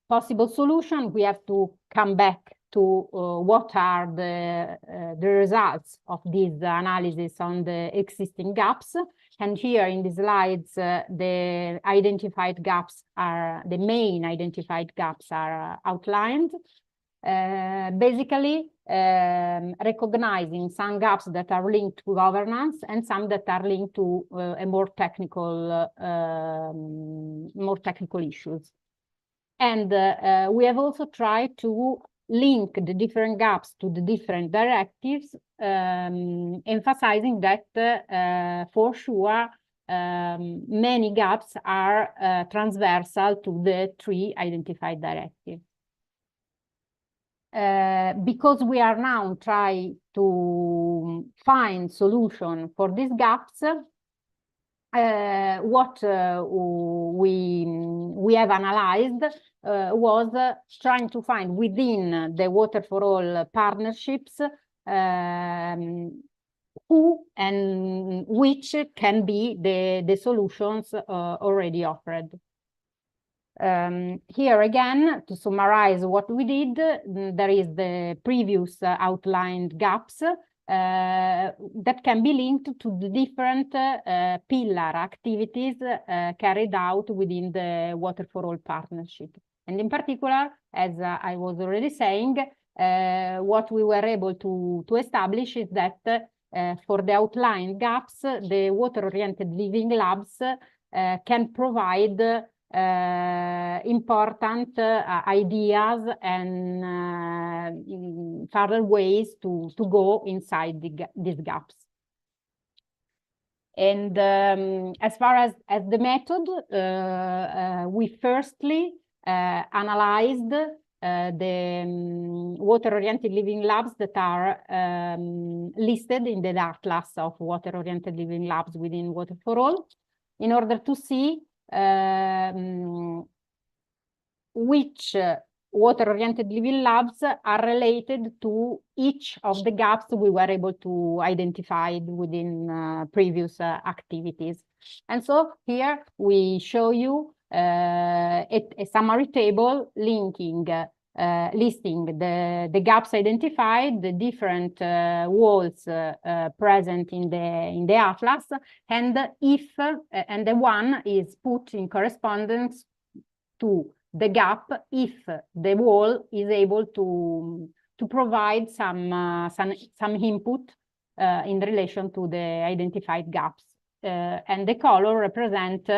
possible solution, we have to come back to what are the results of this analysis on the existing gaps. And here in the slides, the identified gaps are, the main identified gaps are outlined. Basically, recognizing some gaps that are linked to governance and some that are linked to more technical issues. And we have also tried to link the different gaps to the different directives, emphasizing that for sure many gaps are transversal to the 3 identified directives. Because we are now trying to find solution for these gaps, what we we have analyzed was trying to find within the Water for All partnerships who and which can be the solutions already offered. Here again, to summarize what we did, there is the previous outlined gaps that can be linked to the different pillar activities carried out within the Water for All partnership. And in particular, as I was already saying, what we were able to establish is that for the outlined gaps, the water-oriented living labs can provide important ideas and further ways to go inside these gaps. And as far as the method, we firstly analyzed the water-oriented living labs that are listed in the Atlas of water-oriented living labs within Water for All, in order to see which water-oriented living labs are related to each of the gaps we were able to identify within previous activities. And so here we show you a summary table linking listing the gaps identified, the different WOLLs present in the atlas, and if and the one is put in correspondence to the gap if the WOLL is able to provide some input in relation to the identified gaps, and the color represent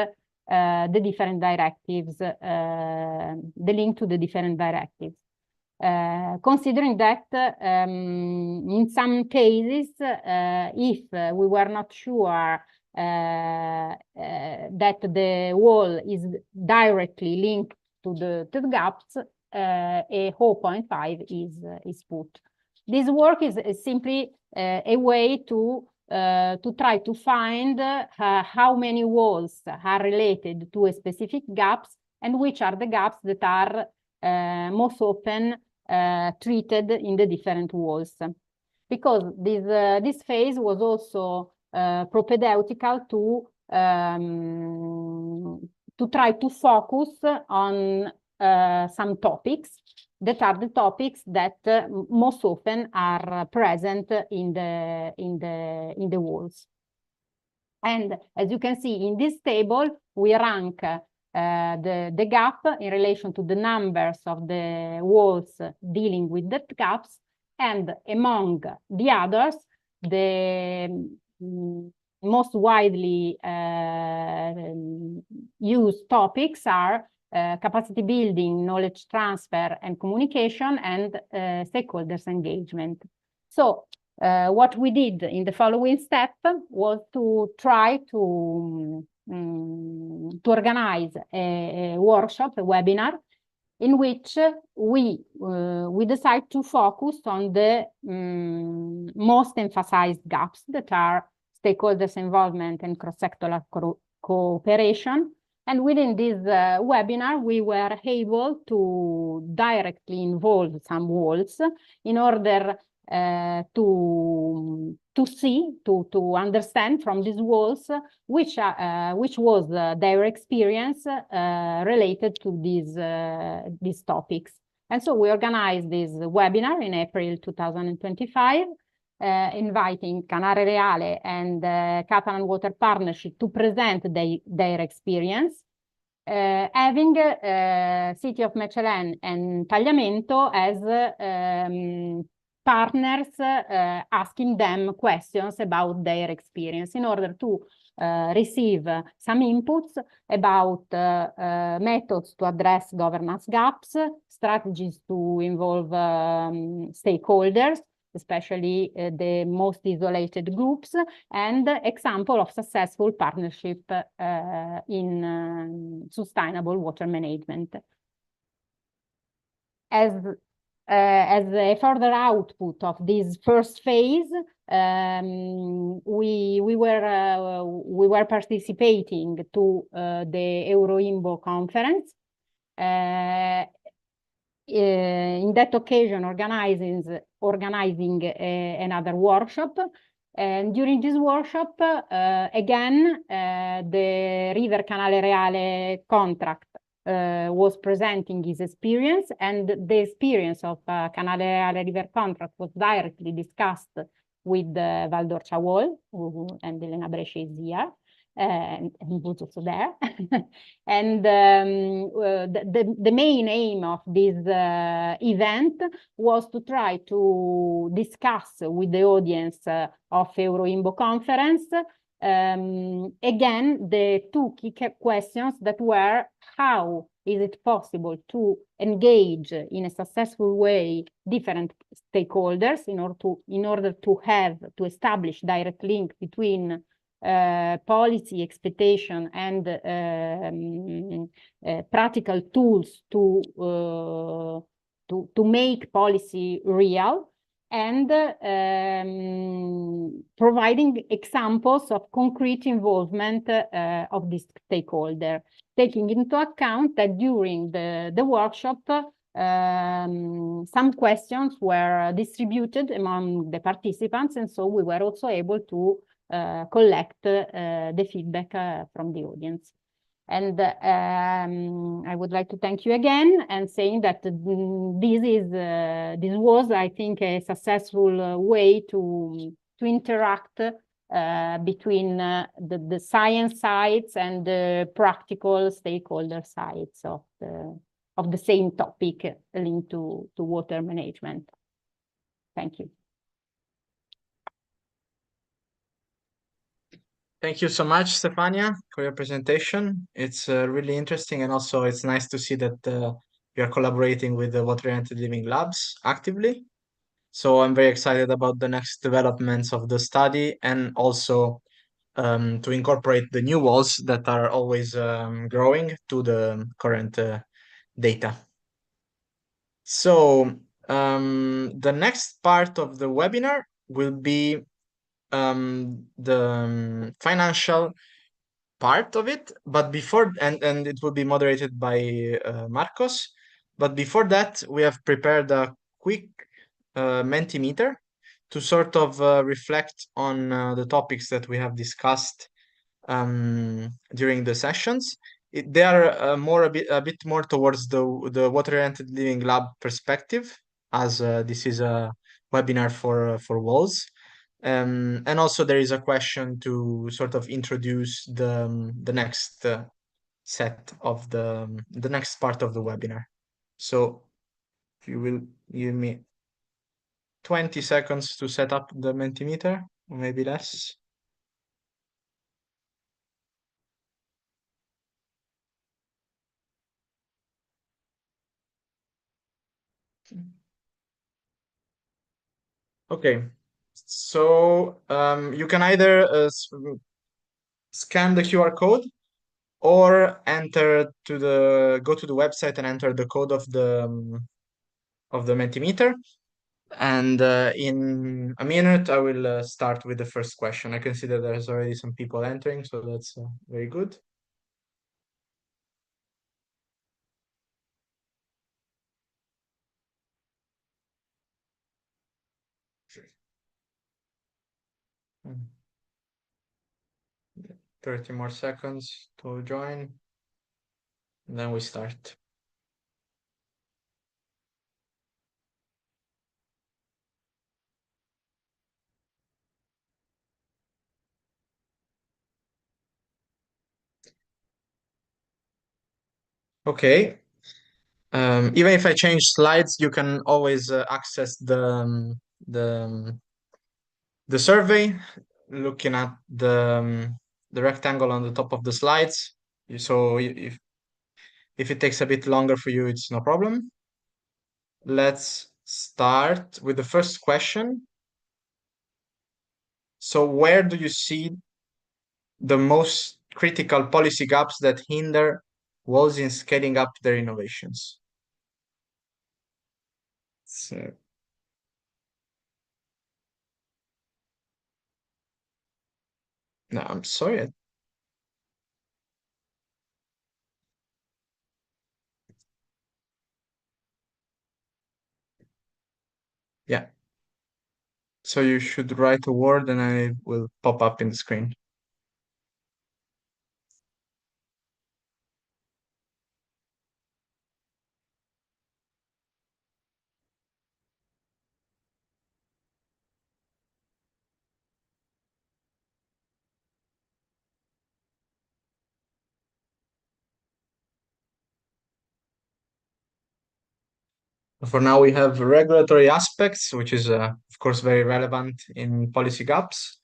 the different directives, the link to the different directives. Considering that in some cases, if we were not sure that the WOLL is directly linked to the gaps, a 0.5 is put. This work is simply a way to try to find how many WOLLs are related to a specific gaps and which are the gaps that are most often treated in the different WOLLs. Because this phase was also propedeutical to try to focus on some topics that are the topics that most often are present in the WOLLs. And as you can see in this table, we rank the gap in relation to the numbers of the WOLLs dealing with the gaps, and among the others, the most widely used topics are capacity building, knowledge transfer and communication, and stakeholders engagement. So what we did in the following step was to try to organize a workshop, a webinar, in which we decide to focus on the most emphasized gaps that are stakeholders involvement and cross-sectoral cooperation. And within this webinar, we were able to directly involve some WOLLs in order to understand from these WOLLs which was their experience related to these topics. And so we organized this webinar in April 2025, inviting Canare Reale and Catalan Water Partnership to present their experience, having City of Mechelen and Tagliamento as partners, asking them questions about their experience in order to receive some inputs about methods to address governance gaps, strategies to involve stakeholders, especially the most isolated groups, and example of successful partnership in sustainable water management. As a further output of this first phase, we were participating to the Euroimbo conference in that occasion organizing another workshop. And during this workshop, again, the River Canale Reale contract was presenting his experience, and the experience of Canale Reale River contract was directly discussed with Val d'Orcia WOLL, and Elena Brescia is here. And was also there. And the main aim of this event was to try to discuss with the audience of EuroIMBO conference again the two key questions that were: how is it possible to engage in a successful way different stakeholders in order to establish direct link between policy expectation and practical tools to make policy real, and providing examples of concrete involvement of this stakeholder, taking into account that during the workshop some questions were distributed among the participants, and so we were also able to collect the feedback from the audience. And I would like to thank you again, and saying that this was, I think, a successful way to interact between the science sides and the practical stakeholder sides of the same topic linked to water management. Thank you. Thank you so much, Stefania, for your presentation. It's really interesting, and also it's nice to see that you are collaborating with the Water-Oriented Living Labs actively. So I'm very excited about the next developments of the study, and also to incorporate the new WOLLs that are always growing to the current data. So the next part of the webinar will be the financial part of it, but before, and it will be moderated by Marcos, but before that we have prepared a quick Mentimeter to sort of reflect on the topics that we have discussed during the sessions. They are a bit more towards the Water-Oriented Living Lab perspective, as this is a webinar for WOLLs. And also there is a question to sort of introduce the next set of the next part of the webinar. So if you will give me 20 seconds to set up the Mentimeter, or maybe less. Okay, so you can either scan the QR code, or go to the website and enter the code of the Mentimeter. And in a minute, I will start with the first question. I can see that there's already some people entering, so that's very good. Hmm. 30 more seconds to join, and then we start. Okay. Even if I change slides, you can always access the survey, looking at the rectangle on the top of the slides. So if it takes a bit longer for you, it's no problem. Let's start with the first question. So where do you see the most critical policy gaps that hinder WOLLs in scaling up their innovations? So, no, I'm sorry. Yeah. So you should write a word and it will pop up in the screen. For now, we have regulatory aspects, which is, of course, very relevant in policy gaps.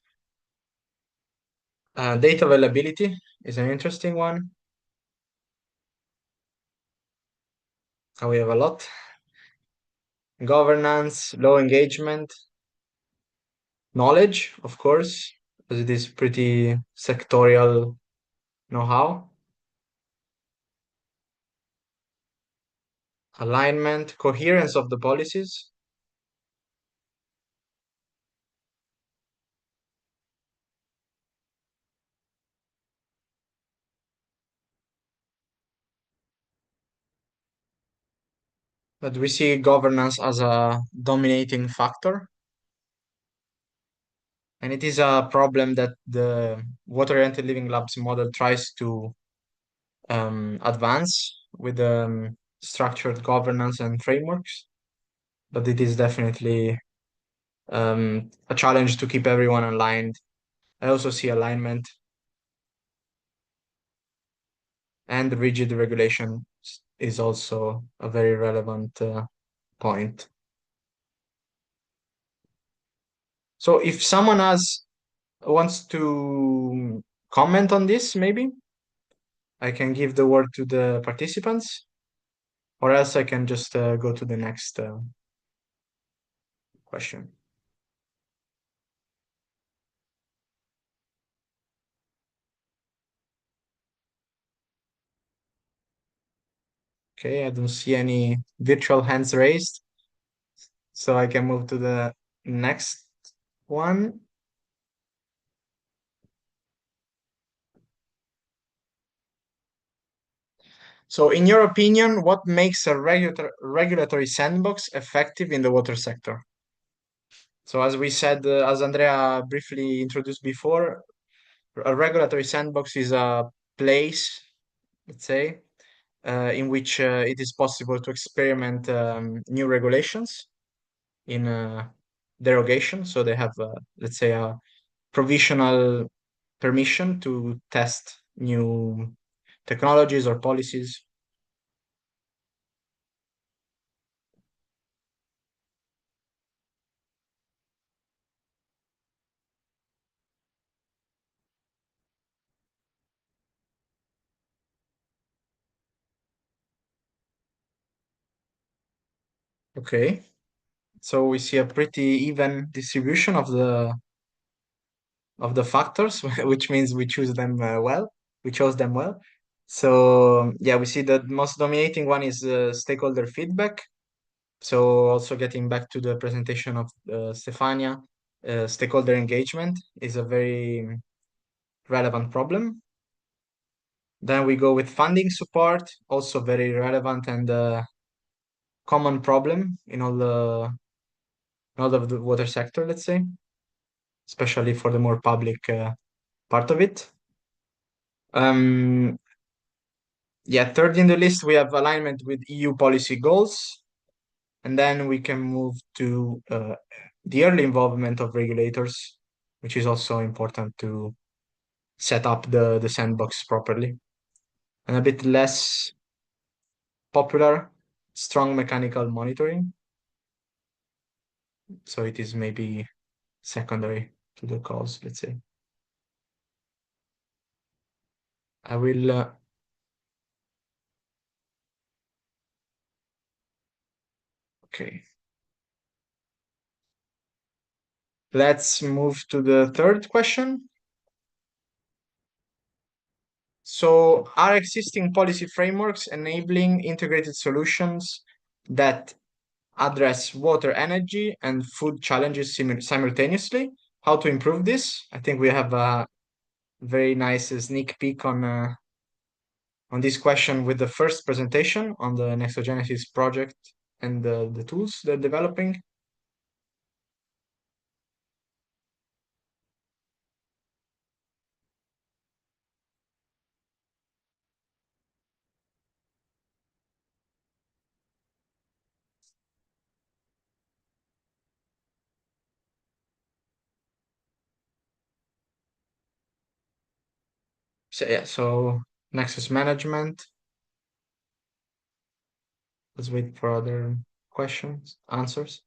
Data availability is an interesting one. We have a lot. Governance, low engagement, knowledge, of course, as it is pretty sectorial know-how. Alignment, coherence of the policies. But we see governance as a dominating factor. And it is a problem that the water-oriented living labs model tries to advance with structured governance and frameworks. But it is definitely a challenge to keep everyone aligned. I also see alignment and rigid regulation is also a very relevant point. So if someone wants to comment on this, maybe I can give the word to the participants, or else I can just go to the next question. Okay, I don't see any virtual hands raised, so I can move to the next one. So in your opinion, what makes a regulatory sandbox effective in the water sector? So as we said, as Andrea briefly introduced before, a regulatory sandbox is a place, let's say, in which it is possible to experiment new regulations in derogation. So they have, let's say, a provisional permission to test new technologies or policies. Okay, so we see a pretty even distribution of the factors, which means we choose them well. We chose them well. So yeah, we see the most dominating one is stakeholder feedback. So also getting back to the presentation of Stefania, stakeholder engagement is a very relevant problem. Then we go with funding support, also very relevant and common problem in all of the water sector, let's say, especially for the more public part of it. Yeah, third in the list, we have alignment with EU policy goals. And then we can move to the early involvement of regulators, which is also important to set up the sandbox properly. And a bit less popular, strong mechanical monitoring. So it is maybe secondary to the cause, let's say. I will okay. Let's move to the third question. So are existing policy frameworks enabling integrated solutions that address water, energy, and food challenges simultaneously? How to improve this? I think we have a very nice sneak peek on this question with the first presentation on the Nexogenesis project and the tools they're developing. So Nexus management. Let's wait for other questions, answers.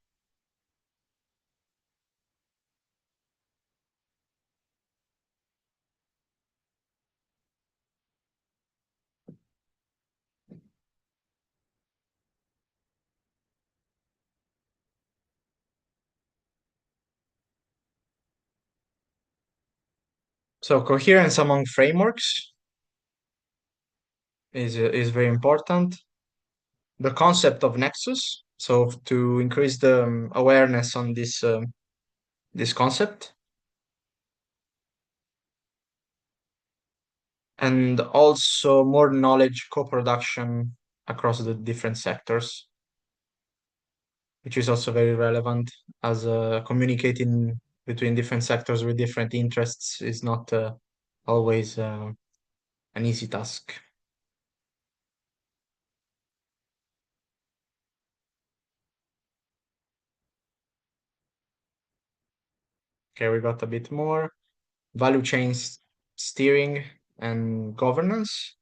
So coherence among frameworks is very important. The concept of Nexus, so to increase the awareness on this concept, and also more knowledge co-production across the different sectors, which is also very relevant, as communicating between different sectors with different interests is not always an easy task. Okay, we got a bit more. Value chain steering and governance,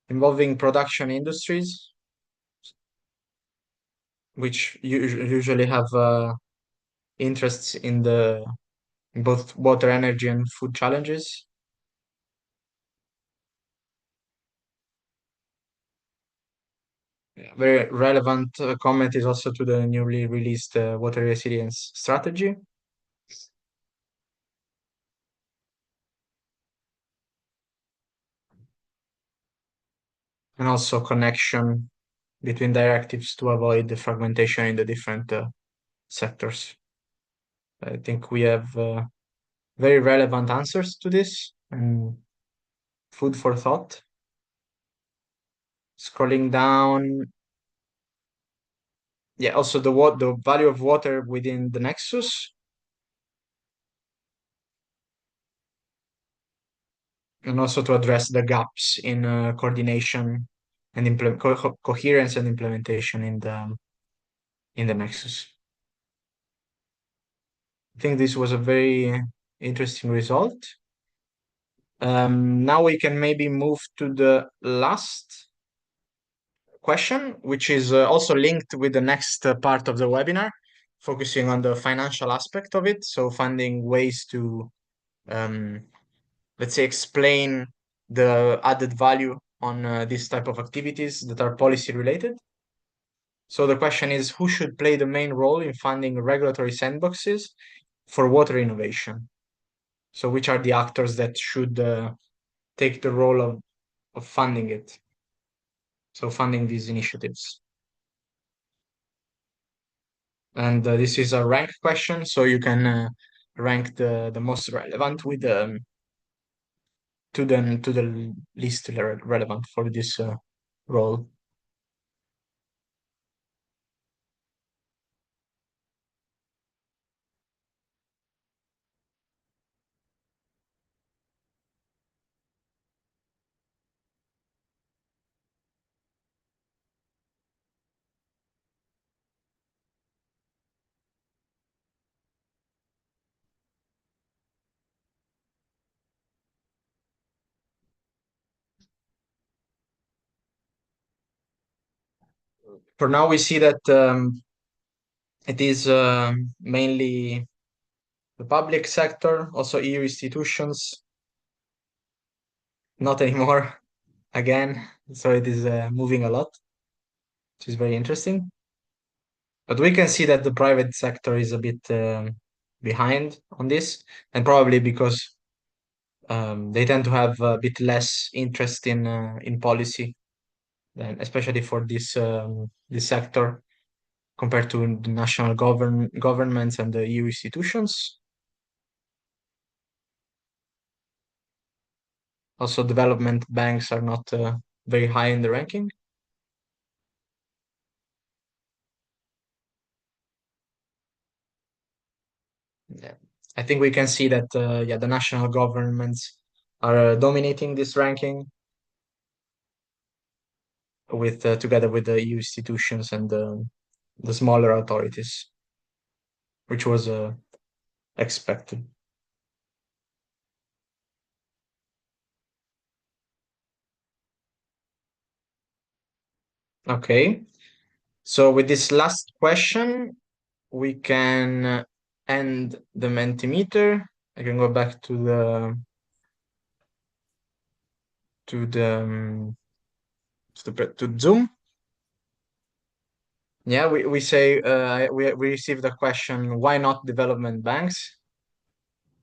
involving production industries, which usually have interests in both water, energy, and food challenges. Very relevant comment is also to the newly released water resilience strategy. And also connection between directives to avoid the fragmentation in the different sectors. I think we have very relevant answers to this and food for thought. Scrolling down, yeah, also the value of water within the nexus, and also to address the gaps in coordination and coherence and implementation in the nexus. I think this was a very interesting result. Now we can maybe move to the last question, which is also linked with the next part of the webinar, focusing on the financial aspect of it. So finding ways to, let's say, explain the added value on this type of activities that are policy related. So the question is, who should play the main role in funding regulatory sandboxes for water innovation? So which are the actors that should take the role of funding it? So funding these initiatives. And this is a rank question, so you can rank the most relevant with to the least relevant for this role. For now, we see that it is mainly the public sector, also EU institutions. Not anymore, again. So it is moving a lot, which is very interesting. But we can see that the private sector is a bit behind on this, and probably because they tend to have a bit less interest in policy, than, especially for this sector, compared to the national governments and the EU institutions. Also, development banks are not very high in the ranking. Yeah. I think we can see that yeah, the national governments are dominating this ranking with together with the EU institutions and the smaller authorities, which was expected. Okay. So with this last question, we can end the Mentimeter. I can go back to the to Zoom. Yeah, we say we received a question, why not development banks?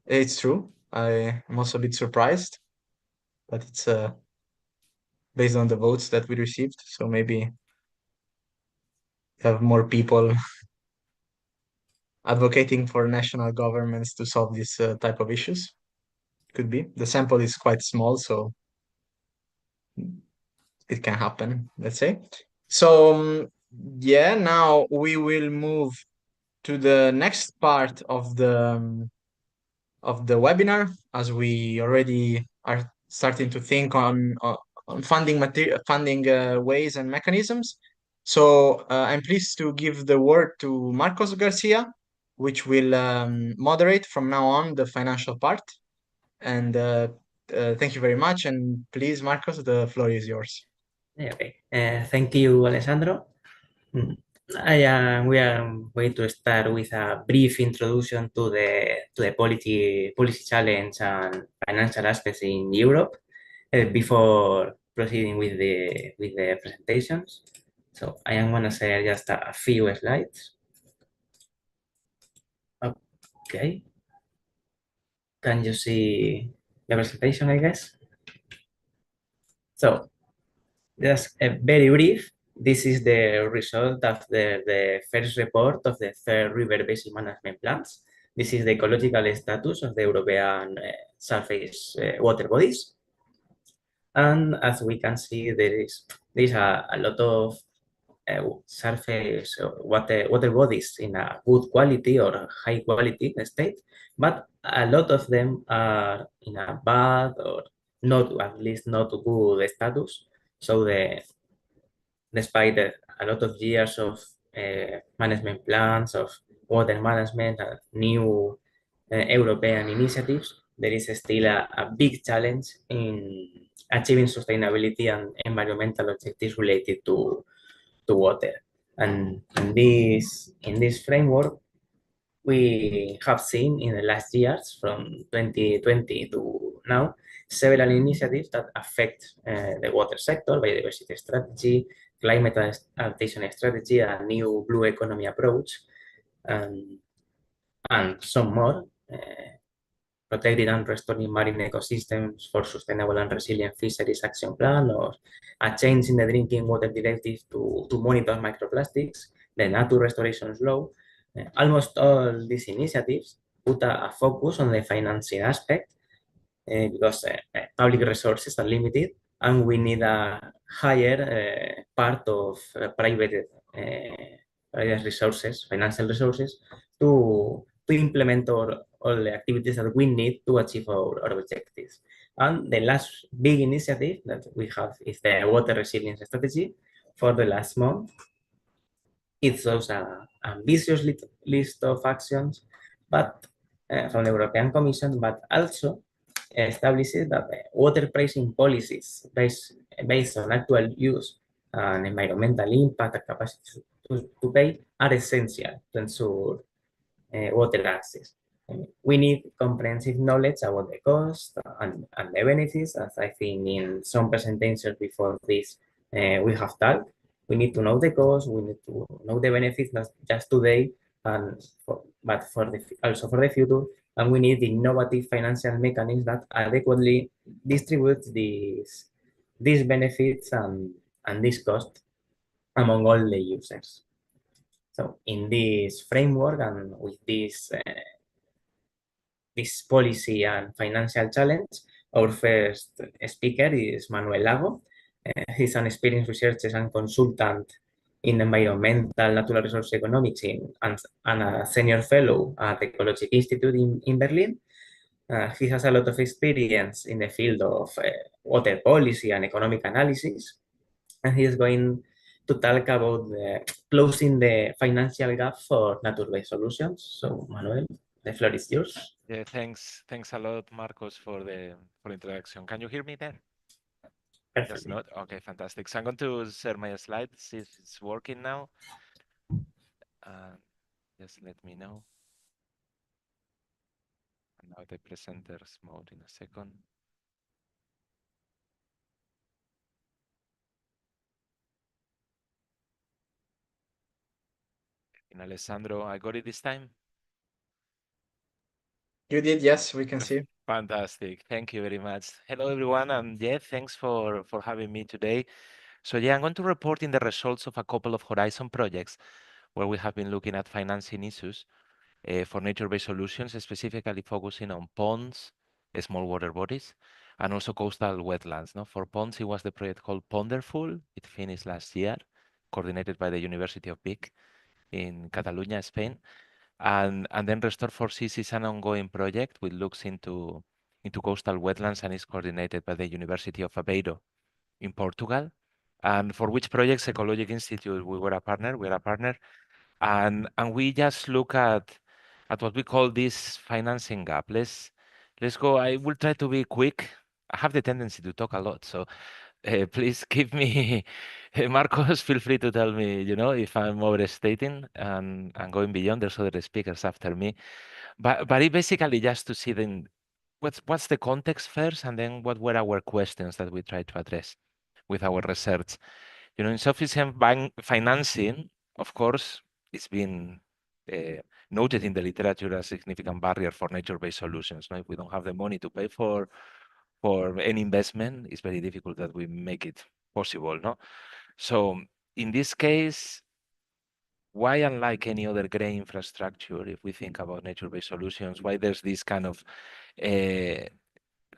It's true. I'm also a bit surprised, but it's based on the votes that we received. So maybe have more people advocating for national governments to solve this type of issues. Could be. The sample is quite small, so it can happen, let's say. So yeah, now we will move to the next part of the webinar, as we already are starting to think on funding ways and mechanisms. So I'm pleased to give the word to Marcos Garcia, which will moderate from now on the financial part. And thank you very much. And please, Marcos, the floor is yours. Okay. Thank you, Alessandro. We are going to start with a brief introduction to the policy challenge and financial aspects in Europe before proceeding with the presentations. So I am going to share just a few slides. Okay. Can you see the presentation, I guess? So just a very brief. This is the result of the first report of the third river basin management plans. This is the ecological status of the European surface water bodies. And as we can see, there is a lot of surface water bodies in a good quality or high quality state, but a lot of them are in a bad or not, at least not good status. So despite a lot of years of management plans, of water management, new European initiatives, there is still a big challenge in achieving sustainability and environmental objectives related to water. And in this framework, we have seen in the last years, from 2020 to now, several initiatives that affect the water sector: biodiversity strategy, climate adaptation strategy, a new blue economy approach, and some more. Protecting and restoring marine ecosystems for sustainable and resilient fisheries action plan, or a change in the drinking water directive to monitor microplastics, the nature restoration law. Almost all these initiatives put a focus on the financing aspect because public resources are limited and we need a higher part of private resources, financial resources, to implement all the activities that we need to achieve our objectives. And the last big initiative that we have is the water resilience strategy for the last month. It shows an ambitious list of actions, but from the European Commission, but also establishes that water pricing policies based on actual use and environmental impact and capacity to pay are essential to ensure water access. We need comprehensive knowledge about the cost and the benefits, as I think in some presentations before this we have talked. We need to know the cost, we need to know the benefits, not just today, but also for the future. And we need innovative financial mechanisms that adequately distribute these benefits and this cost among all the users. So in this framework and with this policy and financial challenge, our first speaker is Manuel Lago. He's an experienced researcher and consultant in environmental natural resource economics and a senior fellow at the Ecologic Institute in Berlin. He has a lot of experience in the field of water policy and economic analysis, and he is going to talk about closing the financial gap for nature-based solutions. So, Manuel, the floor is yours. Yeah, thanks a lot, Marcos, for the introduction. Can you hear me there? That's Perfectly. not okay. Fantastic. So I'm going to share my slide, see if it's working now. Just let me know. And now the presenter's mode in a second. And Alessandro, I got it this time. You did, yes, we can see. Fantastic. Thank you very much. Hello, everyone. And yeah, thanks for having me today. So yeah, I'm going to report in the results of a couple of Horizon projects where we have been looking at financing issues for nature-based solutions, specifically focusing on ponds, small water bodies, and also coastal wetlands. No? For ponds, it was the project called Ponderful. It finished last year, coordinated by the University of Vic in Catalonia, Spain. And then Restore for Seas is an ongoing project which looks into coastal wetlands and is coordinated by the University of Aveiro in Portugal. And for which projects Ecologic Institute, we are a partner. And we just look at what we call this financing gap. Let's go. I will try to be quick. I have the tendency to talk a lot, so please give me, Marcos, feel free to tell me, if I'm overstating and going beyond. There's other speakers after me, but it basically just to see what's the context first, and then what were our questions that we try to address with our research. Insufficient bank financing, of course, it's been noted in the literature as a significant barrier for nature-based solutions. No? If we don't have the money to pay for any investment, it's very difficult that we make it possible. No, so in this case, why, unlike any other gray infrastructure, if we think about nature-based solutions, why there's this kind of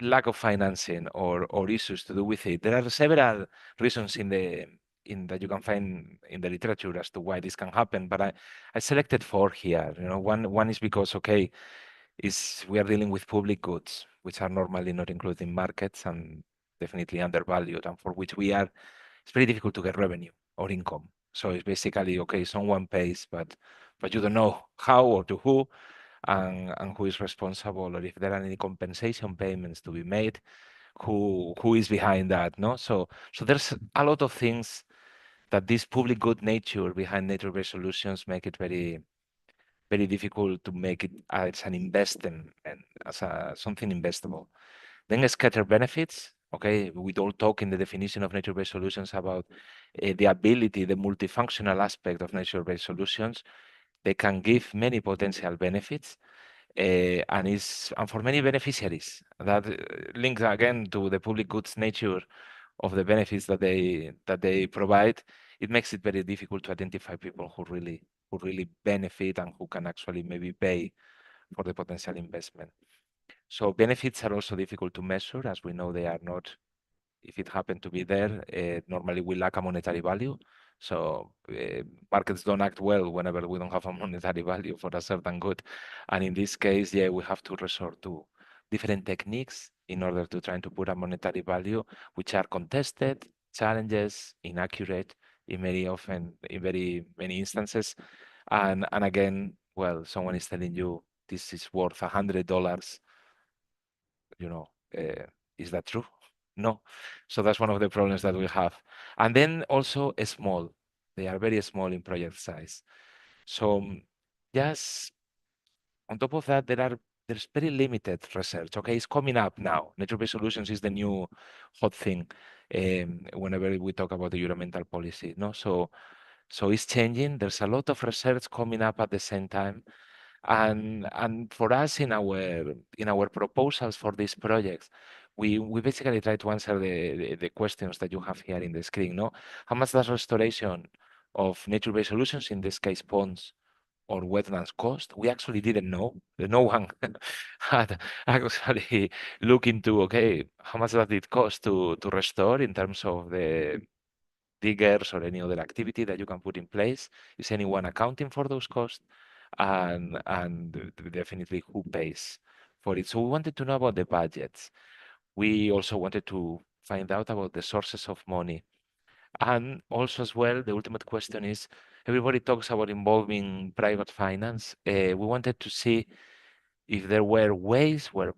lack of financing or issues to do with it? There are several reasons that you can find in the literature as to why this can happen, but I selected 4 here. One is because we are dealing with public goods, which are normally not included in markets and definitely undervalued, and for which it's very difficult to get revenue or income. So it's basically, okay, someone pays, but you don't know how or to who, and who is responsible, or if there are any compensation payments to be made, who is behind that, no? So there's a lot of things that this public good nature behind nature-based solutions make it very, very difficult to make it as an investment and as something investable. Then scatter benefits. Okay, we don't talk in the definition of nature-based solutions about the ability, the multifunctional aspect of nature-based solutions. They can give many potential benefits, and for many beneficiaries. That links again to the public goods nature of the benefits that they provide. It makes it very difficult to identify people who really benefit and who can actually maybe pay for the potential investment. So benefits are also difficult to measure, as we know they are not. If it happened to be there, normally we lack a monetary value. So markets don't act well whenever we don't have a monetary value for a certain good. And in this case, yeah, we have to resort to different techniques in order to try to put a monetary value, which are contested, challenges, inaccurate in very many instances. And again, well, someone is telling you this is worth $100. Is that true? No. So that's one of the problems that we have. And then also small. They are very small in project size. So just on top of that, there's very limited research. Okay, it's coming up now. Nature-based solutions is the new hot thing whenever we talk about the environmental policy. No, so it's changing. There's a lot of research coming up at the same time. And for us in our proposals for these projects, we basically try to answer the questions that you have here in the screen. No, how much does restoration of nature-based solutions, in this case ponds or wetlands, cost? We actually didn't know. No one had actually looked into, okay, how much does it cost to restore in terms of the diggers or any other activity that you can put in place? Is anyone accounting for those costs? And definitely who pays for it. So we wanted to know about the budgets. We also wanted to find out about the sources of money. And also as well, the ultimate question is, everybody talks about involving private finance. We wanted to see if there were ways where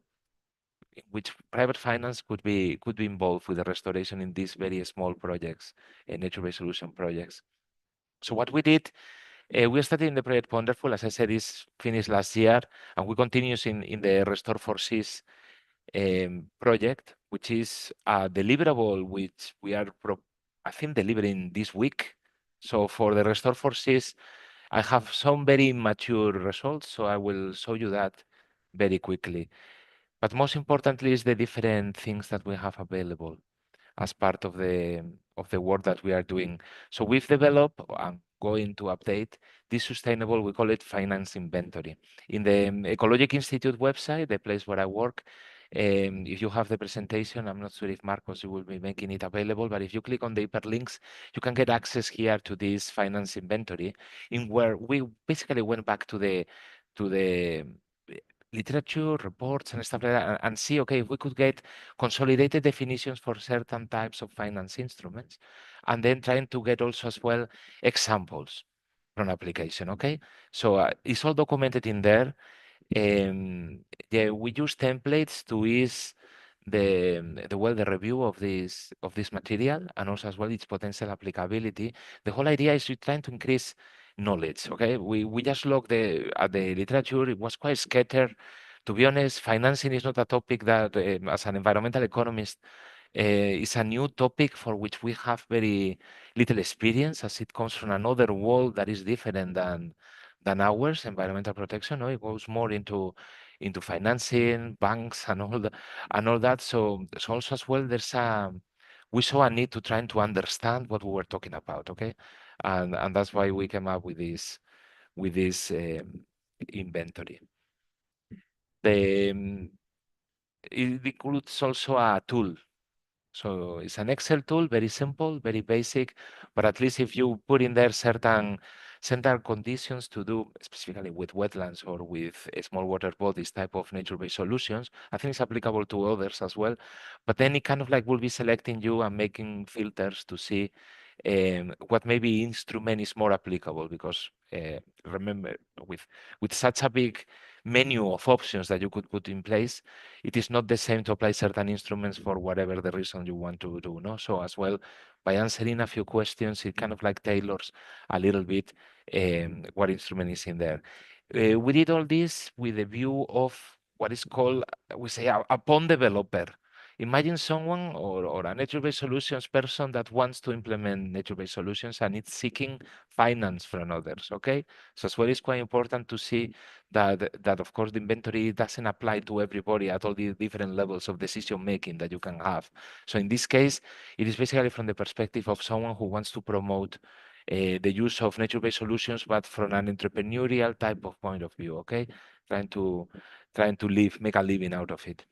in which private finance could be involved with the restoration in these very small projects, nature-based solution projects. So what we did, we started in the project Wonderful, as I said, is finished last year, and we continue in the Restore for Seas project, which is a deliverable which we are, I think, delivering this week. So for the Restore for Seas, I have some very mature results, so I will show you that very quickly. But most importantly is the different things that we have available as part of the work that we are doing. So we've developed, I'm going to update this sustainable, we call it finance inventory. In the Ecologic Institute website, the place where I work, if you have the presentation, I'm not sure if Marcos will be making it available, but if you click on the hyperlinks, you can get access here to this finance inventory, in where we basically went back to the literature, reports, and stuff like that, and see, okay, if we could get consolidated definitions for certain types of finance instruments, and then trying to get also as well examples from application, okay? So it's all documented in there. Yeah, we use templates to ease the review of this material, and also as well its potential applicability. The whole idea is we're trying to increase knowledge. Okay, we just looked at the literature. It was quite scattered. To be honest, financing is not a topic that, as an environmental economist, is a new topic for which we have very little experience, as it comes from another world that is different than ours, environmental protection. No, it goes more into financing, banks, and all that. So also as well, we saw a need to try to understand what we were talking about. Okay, and that's why we came up with this inventory. It includes also a tool. So it's an Excel tool, very simple, very basic, but at least if you put in there certain conditions to do, specifically with wetlands or with small water bodies type of nature-based solutions, I think it's applicable to others as well. But then it kind of like will be selecting you and making filters to see what maybe instrument is more applicable, because remember, with such a big menu of options that you could put in place, it is not the same to apply certain instruments for whatever the reason you want to do. No, so as well, by answering a few questions, it kind of like tailors a little bit what instrument is in there. We did all this with a view of what is called, we say, a pond developer. Imagine someone or a nature-based solutions person that wants to implement nature-based solutions and it's seeking finance from others, okay? So as well, it's quite important to see that of course the inventory doesn't apply to everybody at all the different levels of decision making that you can have. So in this case, it is basically from the perspective of someone who wants to promote the use of nature-based solutions, but from an entrepreneurial type of point of view, okay? Trying to make a living out of it.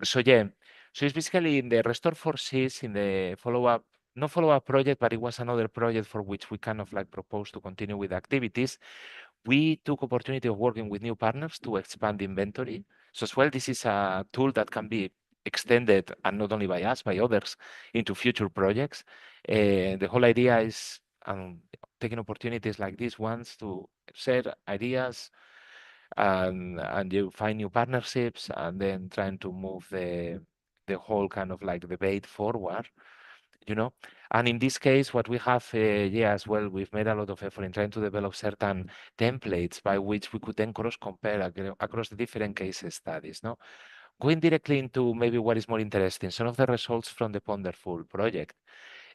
So yeah, so it's basically in the Restore for Seas, in the not follow-up project, but it was another project for which we kind of like proposed to continue with activities. We took opportunity of working with new partners to expand the inventory. So as well, this is a tool that can be extended, and not only by us, by others, into future projects. The whole idea is taking opportunities like these ones to share ideas, and you find new partnerships, and then trying to move the whole kind of like debate forward, you know. And in this case, what we have, yeah, as well, we've made a lot of effort in trying to develop certain templates by which we could then cross-compare across the different case studies, no? Going directly into maybe what is more interesting, some of the results from the Wonderful project.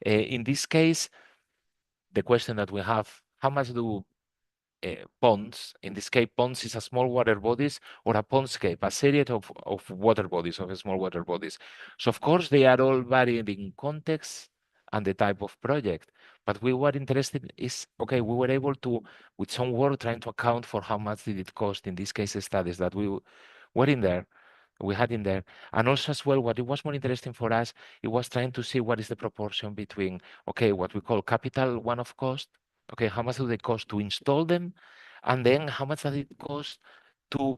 In this case, the question that we have, how much do ponds, in this case, ponds is a small water bodies or a pondscape, a series of water bodies, of small water bodies. So of course, they are all varying in context and the type of project. But we were interested is, okay, we were able to, with some work, trying to account for how much did it cost in these case studies that we were in there. We had in there. And also as well, what it was more interesting for us, it was trying to see what is the proportion between, okay, what we call capital one-off cost. Okay, how much do they cost to install them? And then how much does it cost to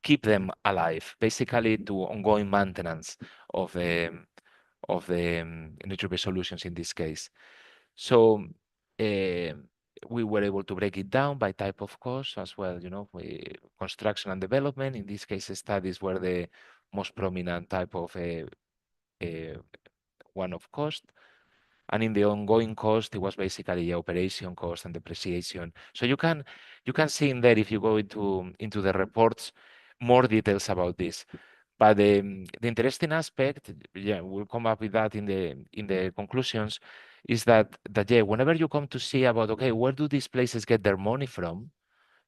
keep them alive? Basically to ongoing maintenance of the nature-based solutions in this case. So we were able to break it down by type of cost as well, you know, construction and development. In this case, studies were the most prominent type of one-off cost. And in the ongoing cost, it was basically the operation cost and depreciation. So you can see in there, if you go into the reports, more details about this. But the interesting aspect, yeah, we'll come up with that in the conclusions, is that yeah, whenever you come to see about, okay, where do these places get their money from,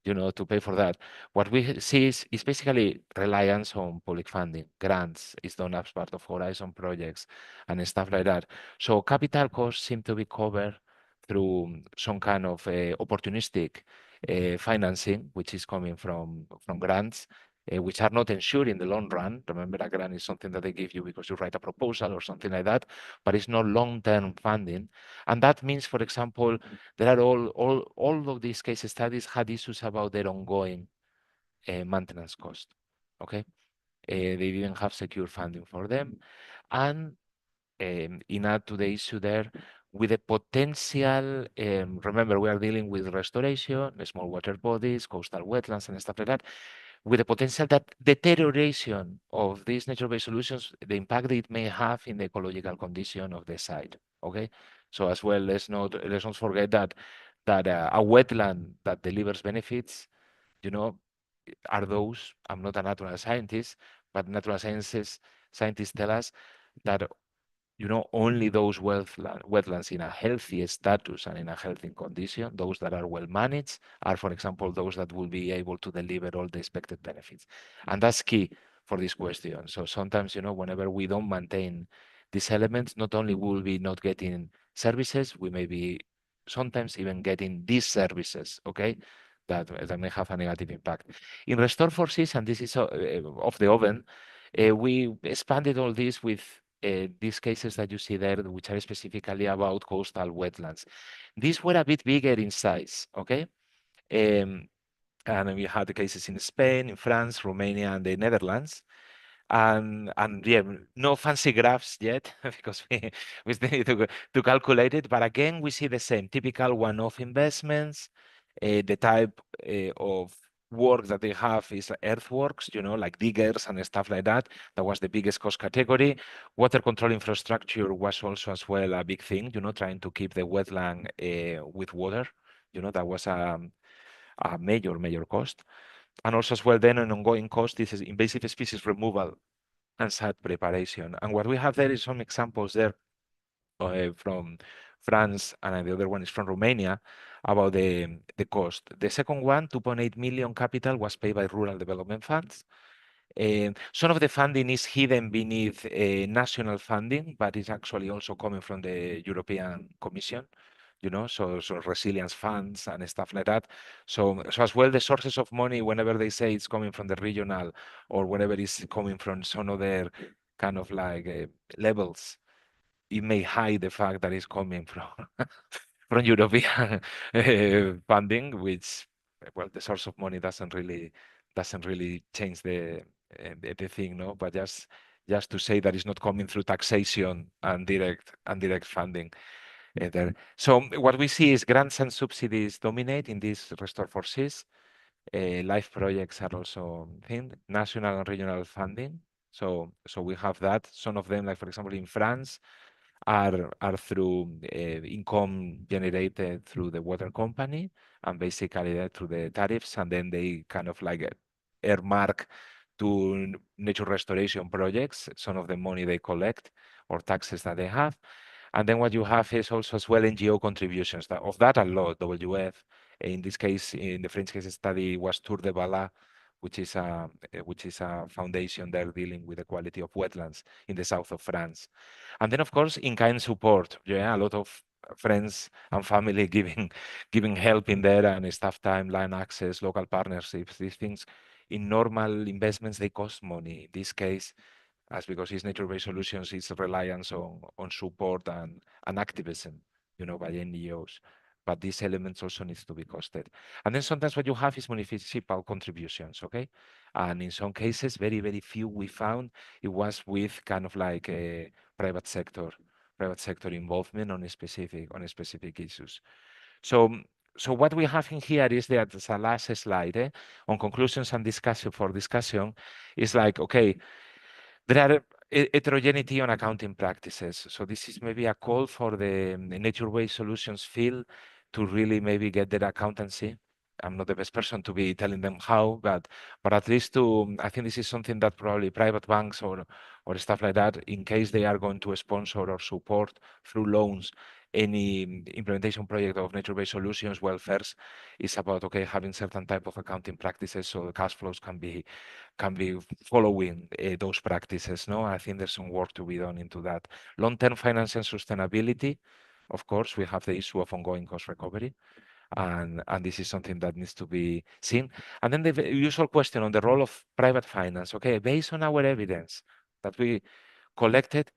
to pay for that. What we see is basically reliance on public funding. Grants is done as part of Horizon projects and stuff like that. So capital costs seem to be covered through some kind of opportunistic financing, which is coming from grants, which are not ensured in the long run. Remember, a grant is something that they give you because you write a proposal or something like that, but it's not long-term funding. And that means, for example, there are all of these case studies had issues about their ongoing maintenance cost. Okay, they didn't have secure funding for them, and in add to the issue there, with the potential, remember we are dealing with restoration, small water bodies, coastal wetlands, and stuff like that. With the potential that deterioration of these nature-based solutions, the impact it may have in the ecological condition of the site. Okay, so as well, let's not forget that a wetland that delivers benefits, are those. I'm not a natural scientist, but natural scientists tell us that only those wetlands in a healthy status and in a healthy condition, those that are well managed, are, for example, those that will be able to deliver all the expected benefits. And that's key for this question. So sometimes, whenever we don't maintain these elements, not only will we not getting services, we may be sometimes even getting these services, okay, that may have a negative impact. In Restore for Seas, and this is off the oven, we expanded all this with these cases that you see there, which are specifically about coastal wetlands. These were a bit bigger in size, okay? And we had the cases in Spain, in France, Romania, and the Netherlands. And yeah, no fancy graphs yet because we still need to calculate it. But again, we see the same typical one-off investments. The type of work that they have is earthworks, like diggers and stuff like that. That was the biggest cost category. Water control infrastructure was also as well a big thing, trying to keep the wetland with water. That was a major cost. And also as well then an ongoing cost is invasive species removal and site preparation. And what we have there is some examples there from France, and the other one is from Romania, about the cost. The second one, 2.8 million capital, was paid by rural development funds. Some of the funding is hidden beneath national funding, but it's actually also coming from the European Commission, so resilience funds and stuff like that. So as well, the sources of money, whenever they say it's coming from the regional or whenever it's coming from some other kind of like levels, it may hide the fact that it's coming from from European funding, which, well, the source of money doesn't really change the thing, no. But just to say that it's not coming through taxation and direct funding there. So what we see is grants and subsidies dominate in this Restore for Seas. Life projects are also thin, national and regional funding. So we have that. Some of them, like for example in France, are through income generated through the water company and basically through the tariffs, and then they kind of like earmark to nature restoration projects some of the money they collect or taxes that they have. And then what you have is also as well NGO contributions. Of that a lot, WF. In this case, in the French case study, was Tour de Bala, which is a foundation there dealing with the quality of wetlands in the south of France. And then, of course, in-kind support. Yeah, a lot of friends and family giving help in there, and staff time, line access, local partnerships. These things in normal investments, they cost money. In this case, as because it's nature-based solutions, it's reliance on support and activism, by NGOs. But these elements also needs to be costed. And then sometimes what you have is municipal contributions, okay? And in some cases, very, very few we found, it was with kind of like a private sector involvement on specific issues. So what we have in here is that as a last slide on conclusions and discussion is like, okay, There are heterogeneity on accounting practices. So this is maybe a call for the nature-based solutions field to really maybe get their accountancy. I'm not the best person to be telling them how, but at least to, I think this is something that probably private banks or stuff like that, in case they are going to sponsor or support through loans any implementation project of nature-based solutions, well, first is about, okay, having certain type of accounting practices so the cash flows can be following those practices. No, I think there's some work to be done into that. Long-term finance and sustainability, of course, we have the issue of ongoing cost recovery. And this is something that needs to be seen. And then the usual question on the role of private finance. Okay, based on our evidence that we collected,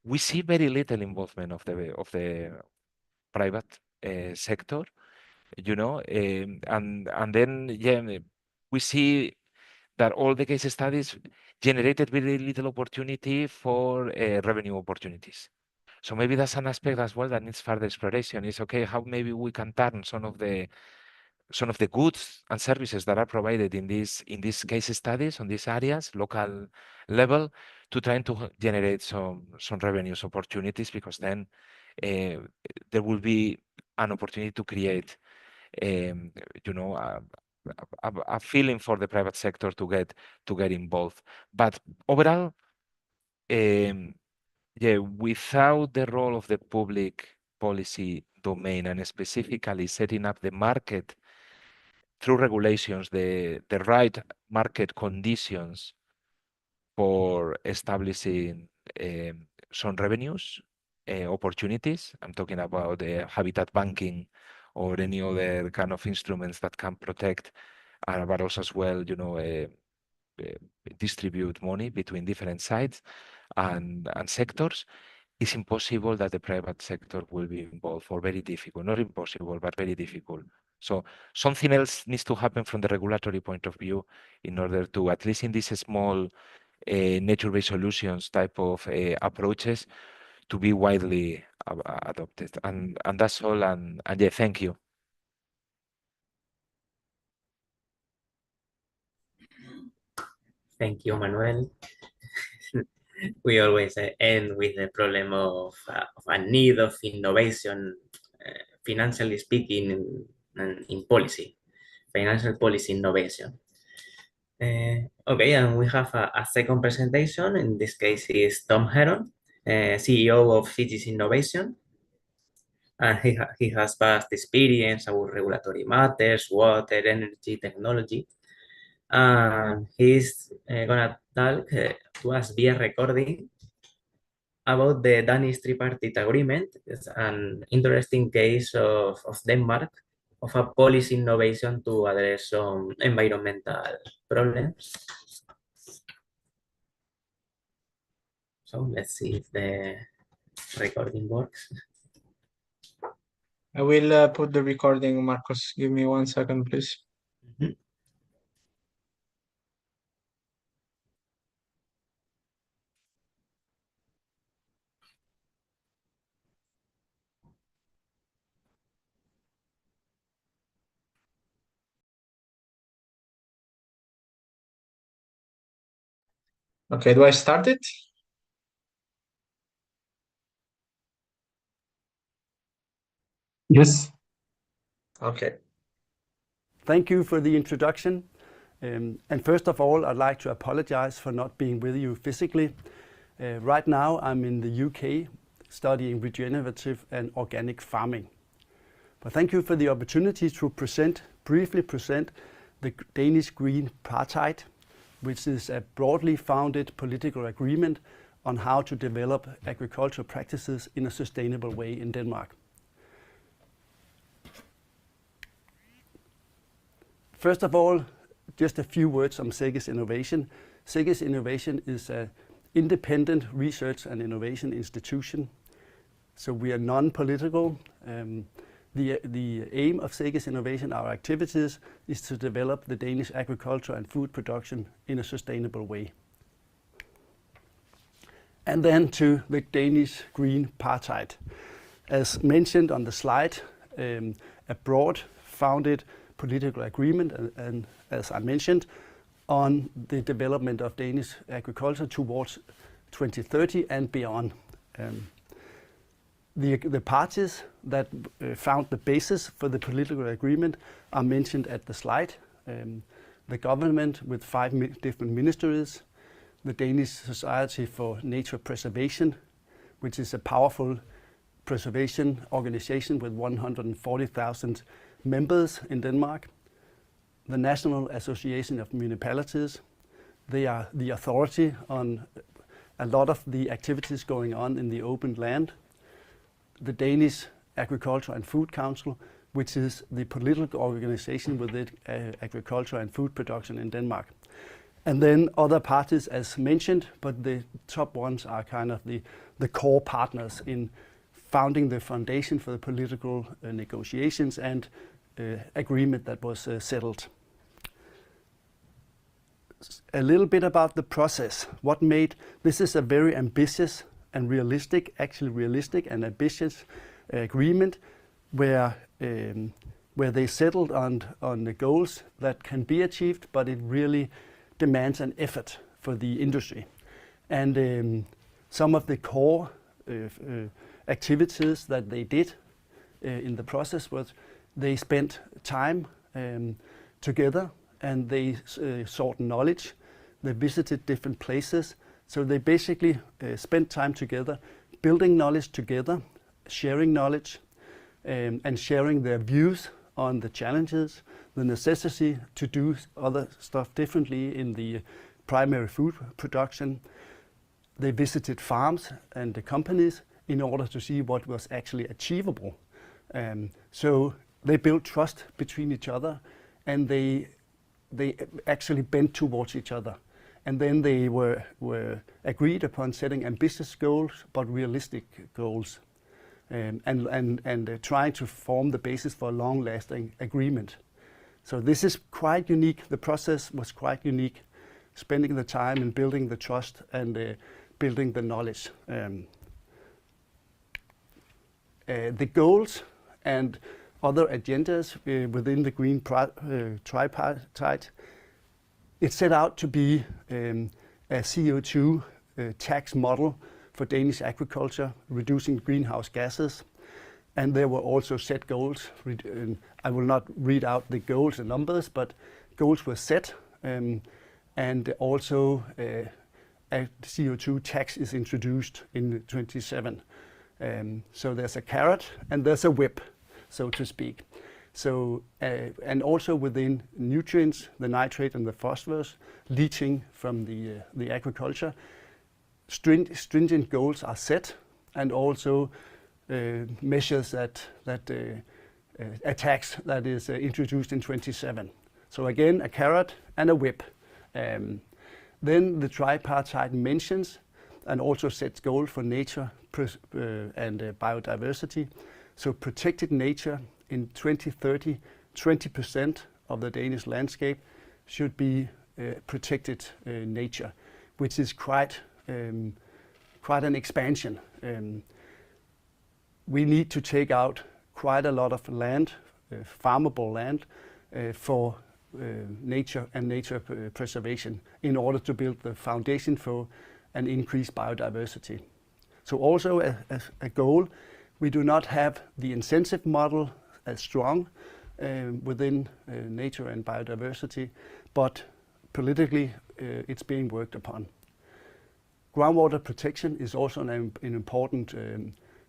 we see very little involvement of the private sector, you know, and then yeah, we see that all the case studies generated very little opportunity for revenue opportunities. So maybe that's an aspect as well that needs further exploration. Is okay, how maybe we can turn some of the goods and services that are provided in these case studies on these areas, local level, to trying to generate some revenues opportunities, because then there will be an opportunity to create you know, a feeling for the private sector to get involved. But overall, yeah, without the role of the public policy domain and specifically setting up the market through regulations, the right market conditions for establishing some revenues opportunities. I'm talking about habitat banking or any other kind of instruments that can protect, but also as well, you know, distribute money between different sites and sectors. It's impossible that the private sector will be involved, or very difficult. Not impossible, but very difficult. So something else needs to happen from the regulatory point of view in order to, at least in these small nature-based solutions type of approaches, to be widely adopted. And that's all. And yeah, thank you. Thank you, Manuel. We always end with the problem of a need of innovation, financially speaking, in policy, financial policy innovation. Okay, and we have a second presentation. In this case is Tom Heron, CEO of Cities Innovation. And he has vast experience about regulatory matters, water, energy, technology. And he's gonna talk to us via recording about the Danish tripartite agreement. It's an interesting case of Denmark, of a policy innovation to address some environmental problems. So let's see if the recording works. I will put the recording, Marcos. Give me 1 second, please. Mm-hmm. Okay, do I start it? Yes. Okay. Thank you for the introduction. And first of all, I'd like to apologize for not being with you physically. Right now, I'm in the UK studying regenerative and organic farming. But thank you for the opportunity to briefly present the Danish Green Partite, which is a broadly founded political agreement on how to develop agricultural practices in a sustainable way in Denmark. First of all, just a few words on Ceges Innovation. Ceges Innovation is an independent research and innovation institution. So we are non-political. The aim of Ceges Innovation, our activities, is to develop the Danish agriculture and food production in a sustainable way. And then to the Danish Green Partite. As mentioned on the slide, a broad founded political agreement, and as I mentioned, on the development of Danish agriculture towards 2030 and beyond. The parties that found the basis for the political agreement are mentioned at the slide. The government with 5 different ministries, the Danish Society for Nature Preservation, which is a powerful preservation organization with 140,000 members in Denmark, the National Association of Municipalities. They are the authority on a lot of the activities going on in the open land. The Danish Agriculture and Food Council, which is the political organization within agriculture and food production in Denmark. And then other parties as mentioned, but the top ones are kind of the core partners in founding the foundation for the political negotiations and agreement that was settled. A little bit about the process. What made this is a very ambitious and realistic, actually realistic and ambitious agreement where they settled on the goals that can be achieved, but it really demands an effort for the industry. And some of the core activities that they did in the process was they spent time together and they sought knowledge. They visited different places. So they basically spent time together, building knowledge together, sharing knowledge, and sharing their views on the challenges, the necessity to do other stuff differently in the primary food production. They visited farms and the companies in order to see what was actually achievable. So they built trust between each other, and they actually bent towards each other. And then they were agreed upon setting ambitious goals, but realistic goals, and trying to form the basis for a long-lasting agreement. So this is quite unique. The process was quite unique, spending the time and building the trust and building the knowledge. The goals and other agendas within the Green Tripartite, it set out to be a CO2 tax model for Danish agriculture, reducing greenhouse gases. And there were also set goals. I will not read out the goals and numbers, but goals were set. And also a CO2 tax is introduced in 27. So there's a carrot and there's a whip, so to speak. So, and also within nutrients, the nitrate and the phosphorus, leaching from the agriculture, stringent goals are set, and also measures that a tax that is introduced in 27. So again, a carrot and a whip. Then the tripartite mentions and also sets goals for nature and biodiversity. So protected nature in 2030, 20% of the Danish landscape should be protected nature, which is quite an expansion. We need to take out quite a lot of land, farmable land, for nature and nature preservation in order to build the foundation for an increased biodiversity. So also a goal, we do not have the incentive model as strong within nature and biodiversity, but politically it's being worked upon. Groundwater protection is also an important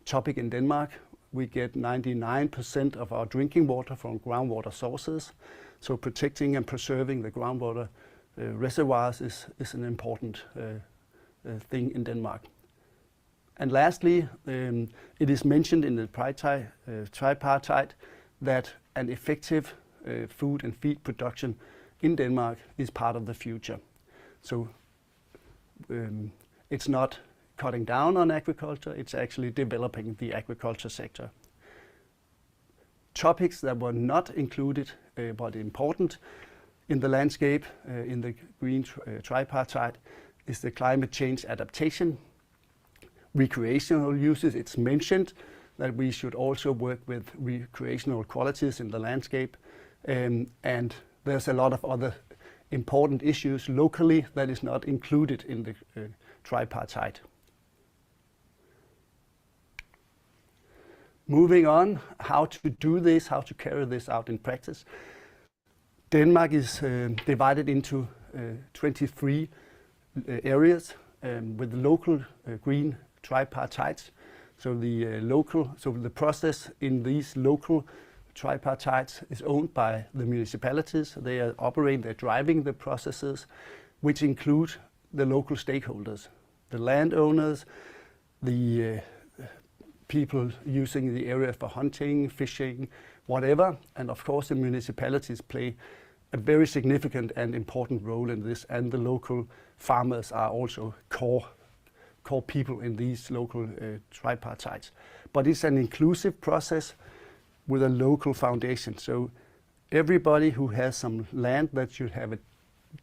topic in Denmark. We get 99% of our drinking water from groundwater sources. So protecting and preserving the groundwater reservoirs is an important thing in Denmark. And lastly, it is mentioned in the tripartite that an effective food and feed production in Denmark is part of the future. So it's not cutting down on agriculture, it's actually developing the agriculture sector. Topics that were not included but important in the landscape in the Green Tripartite is the climate change adaptation. Recreational uses, it's mentioned that we should also work with recreational qualities in the landscape, and there's a lot of other important issues locally that is not included in the tripartite. Moving on, how to do this, how to carry this out in practice. Denmark is divided into 23 areas with local green tripartites. So the process in these local tripartites is owned by the municipalities. They they're driving the processes, which include the local stakeholders, the landowners, the people using the area for hunting, fishing, whatever. And of course, the municipalities play a very significant and important role in this, and the local farmers are also core people in these local tripartites. But it's an inclusive process with a local foundation. So everybody who has some land that should have a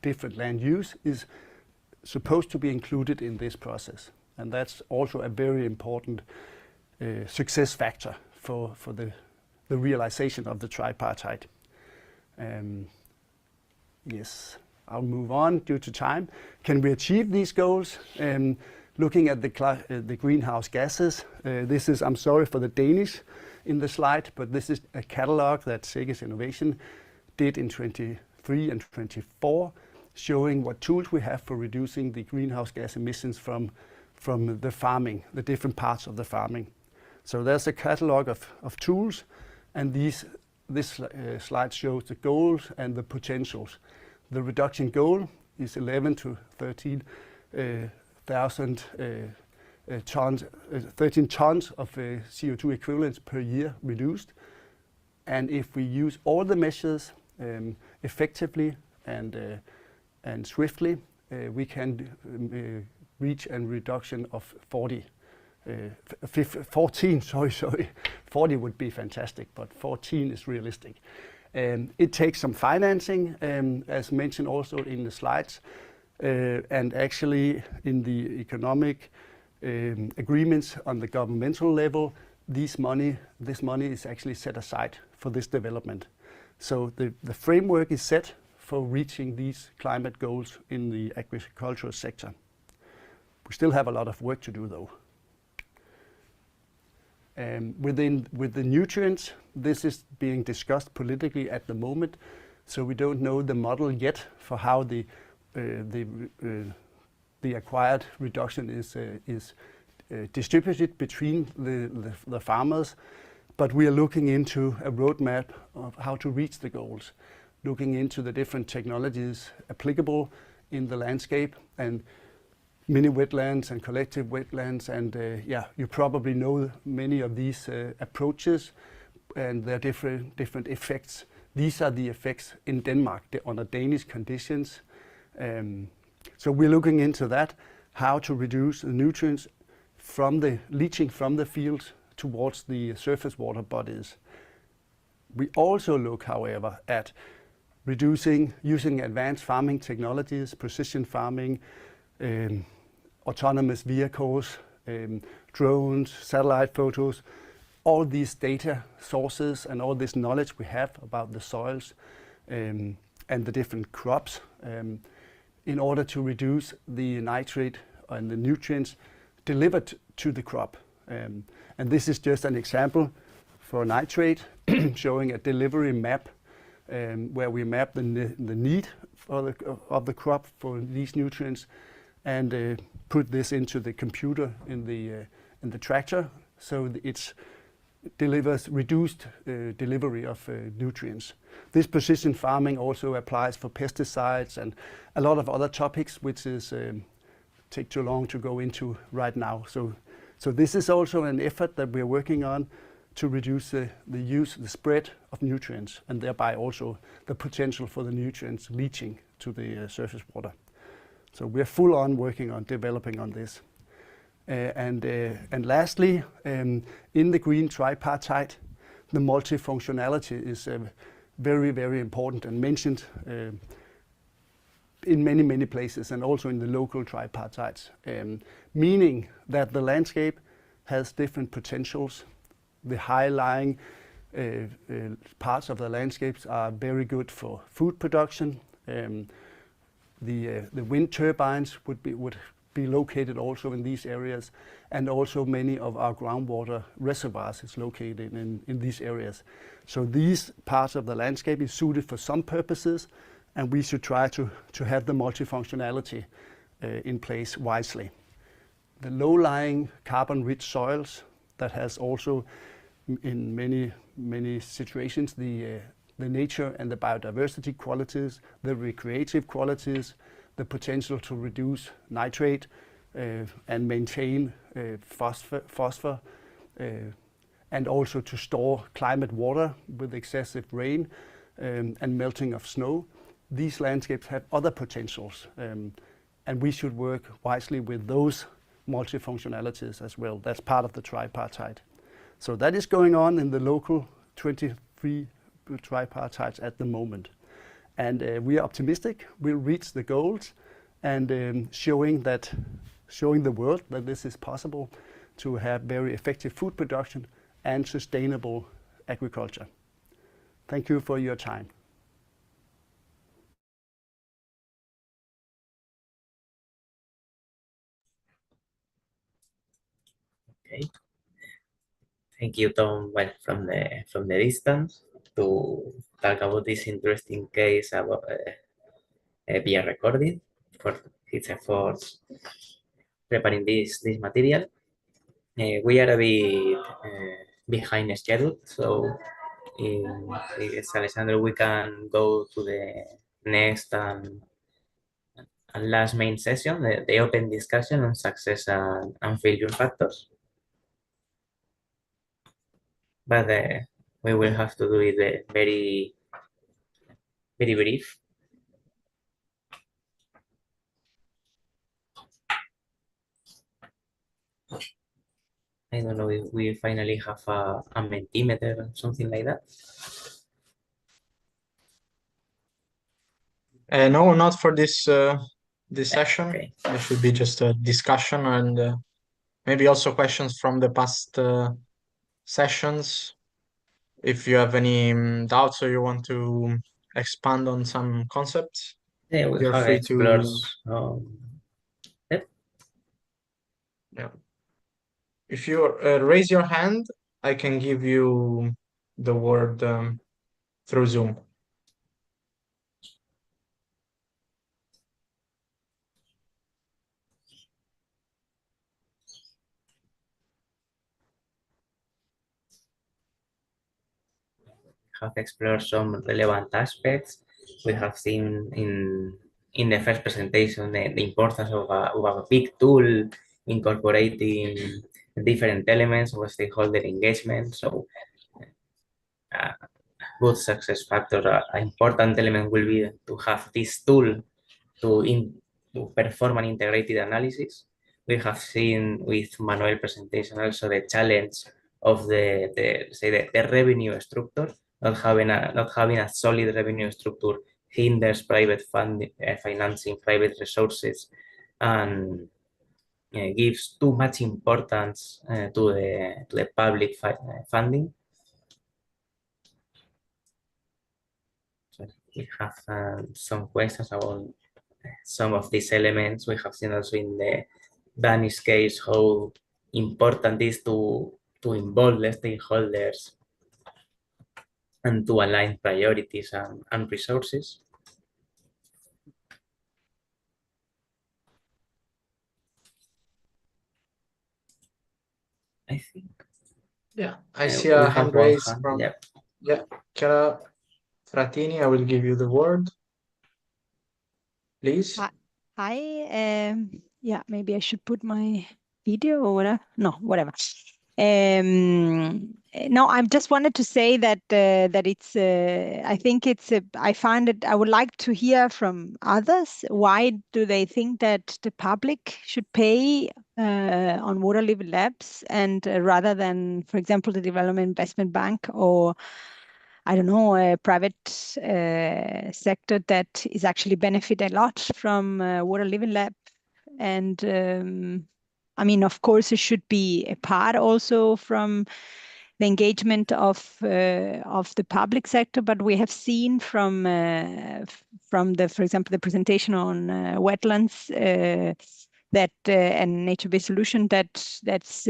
different land use is supposed to be included in this process. And that's also a very important success factor for the realization of the tripartite. Yes, I'll move on due to time. Can we achieve these goals? Looking at the greenhouse gases, this is, I'm sorry for the Danish in the slide, but this is a catalog that Seges Innovation did in 23 and 24, showing what tools we have for reducing the greenhouse gas emissions from the farming, the different parts of the farming. So there's a catalog of tools, and this slide shows the goals and the potentials. The reduction goal is 11 to 13 thousand 13 tons of CO2 equivalents per year reduced. And if we use all the measures effectively and swiftly, we can reach a reduction of 14, 40 would be fantastic, but 14 is realistic. It takes some financing, as mentioned also in the slides, and actually in the economic agreements on the governmental level, this money is actually set aside for this development. So the framework is set for reaching these climate goals in the agricultural sector. We still have a lot of work to do though. With the nutrients, this is being discussed politically at the moment, so we don't know the model yet for how the acquired reduction is distributed between the farmers, but we are looking into a roadmap of how to reach the goals, looking into the different technologies applicable in the landscape and mini wetlands and collective wetlands, and you probably know many of these approaches and their different effects. These are the effects in Denmark under Danish conditions. So we're looking into that, how to reduce the nutrients from the leaching from the fields towards the surface water bodies. We also look, however, at using advanced farming technologies, precision farming, autonomous vehicles, drones, satellite photos, all these data sources and all this knowledge we have about the soils and the different crops in order to reduce the nitrate and the nutrients delivered to the crop. And this is just an example for nitrate showing a delivery map where we map the need of the crop for these nutrients and put this into the computer in the tractor, so it delivers reduced delivery of nutrients. This precision farming also applies for pesticides and a lot of other topics, which is take too long to go into right now. So this is also an effort that we're working on to reduce the spread of nutrients, and thereby also the potential for the nutrients leaching to the surface water. So we're full on working on developing on this. And lastly, in the green tripartite, the multifunctionality is very, very important and mentioned in many, many places, and also in the local tripartites, meaning that the landscape has different potentials. The high-lying parts of the landscapes are very good for food production. The wind turbines would be located also in these areas, and also many of our groundwater reservoirs is located in these areas. So these parts of the landscape is suited for some purposes, and we should try to have the multifunctionality in place wisely. The low-lying carbon-rich soils that has also in many situations the nature and the biodiversity qualities, the recreative qualities, the potential to reduce nitrate and maintain phosphor and also to store climate water with excessive rain and melting of snow. These landscapes have other potentials, and we should work wisely with those multifunctionalities as well. That's part of the tripartite. So that is going on in the local 23 tripartites at the moment. And we are optimistic we'll reach the goals, and showing the world that this is possible to have very effective food production and sustainable agriculture. Thank you for your time. Okay. Thank you, Tom. Well, from the distance to talk about this interesting case about via recording for his efforts preparing this material. We are a bit behind schedule, so yes, Alessandro, we can go to the next and last main session, the open discussion on success and failure factors. But we will have to do it very brief. I don't know if we finally have a Mentimeter or something like that. No, not for this session. Okay. It should be just a discussion and maybe also questions from the past sessions. If you have any doubts or you want to expand on some concepts, Yeah, we you're have free explored. Yeah. If you raise your hand, I can give you the word through Zoom. Have explored some relevant aspects. We have seen in the first presentation the importance of a big tool incorporating different elements of stakeholder engagement. So good success factor, an important element will be to have this tool to perform an integrated analysis. We have seen with Manuel's presentation also the challenge of the revenue structure. Not having a solid revenue structure hinders private financing, private resources, and gives too much importance to the public funding. So we have some questions about some of these elements. We have seen also in the Danish case how important it is to involve the stakeholders and to align priorities and resources. I think. Yeah, I see a hand raised from Chiara Fratini. I will give you the word, please. Hi. Yeah, maybe I should put my video or whatever. No, whatever. No, I just wanted to say that it's. I think it's. I find it. I would like to hear from others. Why do they think that the public should pay on water level labs and rather than, for example, the Development Investment Bank or I don't know, a private sector that is actually benefit a lot from water living lab. And I mean, of course, it should be a part also from engagement of the public sector, but we have seen from for example, the presentation on wetlands that and nature-based solution that's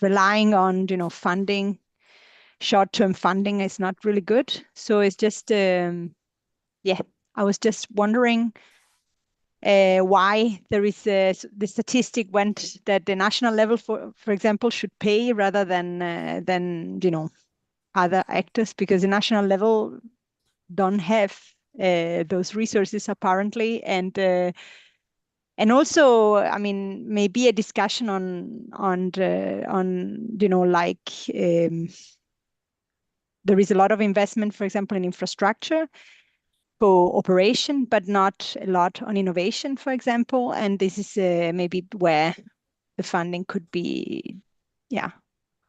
relying on funding, short-term funding is not really good. So it's just yeah, I was just wondering why there is the statistic went that the national level, for example, should pay rather than other actors, because the national level don't have those resources apparently, and also, I mean, maybe a discussion on like there is a lot of investment, for example, in infrastructure for operation, but not a lot on innovation, for example. And this is maybe where the funding could be,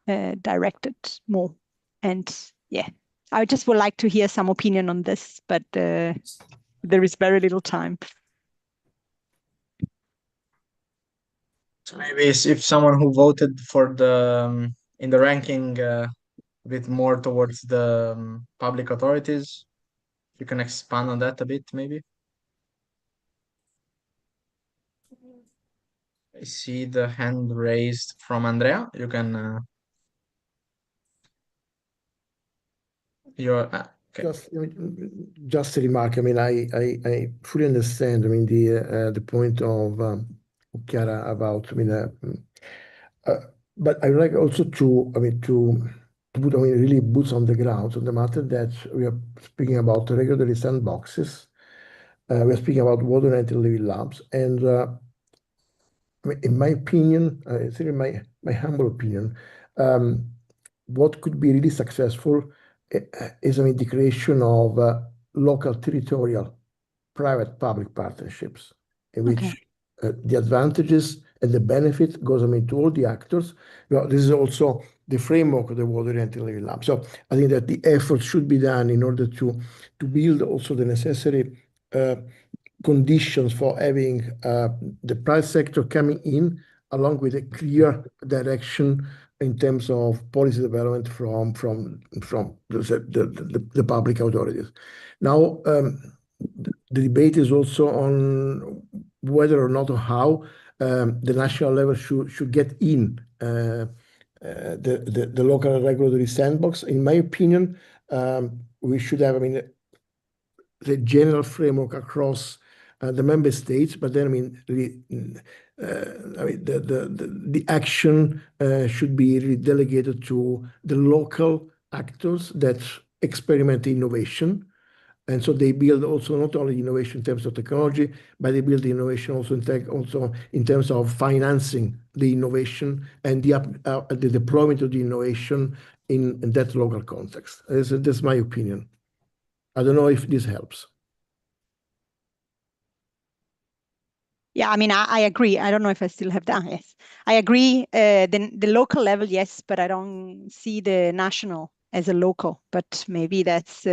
directed more. And yeah, I just would like to hear some opinion on this, but there is very little time. So maybe if someone who voted for the in the ranking a bit more towards the public authorities, you can expand on that a bit, maybe. I see the hand raised from Andrea. You can. Okay. Just a remark. I mean, I fully understand. I mean, the point of Chiara about. I mean, but I would like also to put really boots on the ground on the matter that we are speaking about regulatory sandboxes. We're speaking about water and living labs, and I mean, in my opinion, it's in my humble opinion, what could be really successful is the creation of local territorial private-public partnerships in which the advantages and the benefit goes to all the actors. This is also the framework of the Water and Living Lab. So I think that the effort should be done in order to build also the necessary conditions for having the private sector coming in along with a clear direction in terms of policy development from the public authorities. Now, the debate is also on whether or not or how the national level should get in the local regulatory sandbox. In my opinion, we should have, the general framework across the member states, but then the action should be really delegated to the local actors that experiment innovation. And so they build also not only innovation in terms of technology, but they build the innovation also in terms of financing the innovation and the deployment of the innovation in that local context. That's my opinion. I don't know if this helps. Yeah, I agree. I don't know if I still have that. Yes, I agree. The local level, yes, but I don't see the national as a local. But maybe that's.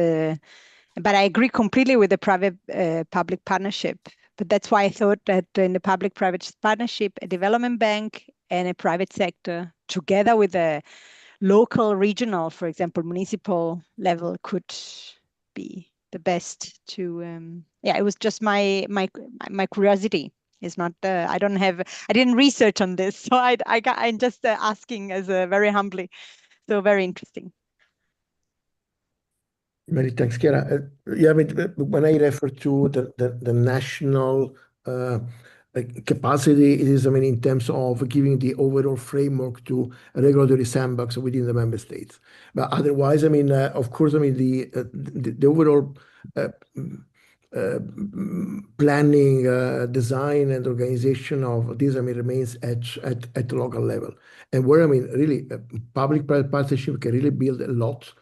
But I agree completely with the private-public partnership. But that's why I thought that in the public-private partnership, a development bank and a private sector together with a local, regional, for example, municipal level could be the best to. Yeah, it was just my curiosity. It's not. I didn't research on this, so I'm just asking as very humbly. So very interesting. Many thanks, Chiara. Yeah, when I refer to the national capacity, it is, in terms of giving the overall framework to a regulatory sandbox within the member states. But otherwise, of course, the overall planning, design, and organization of this, remains at the local level, and where really public-private partnership can really build a lot.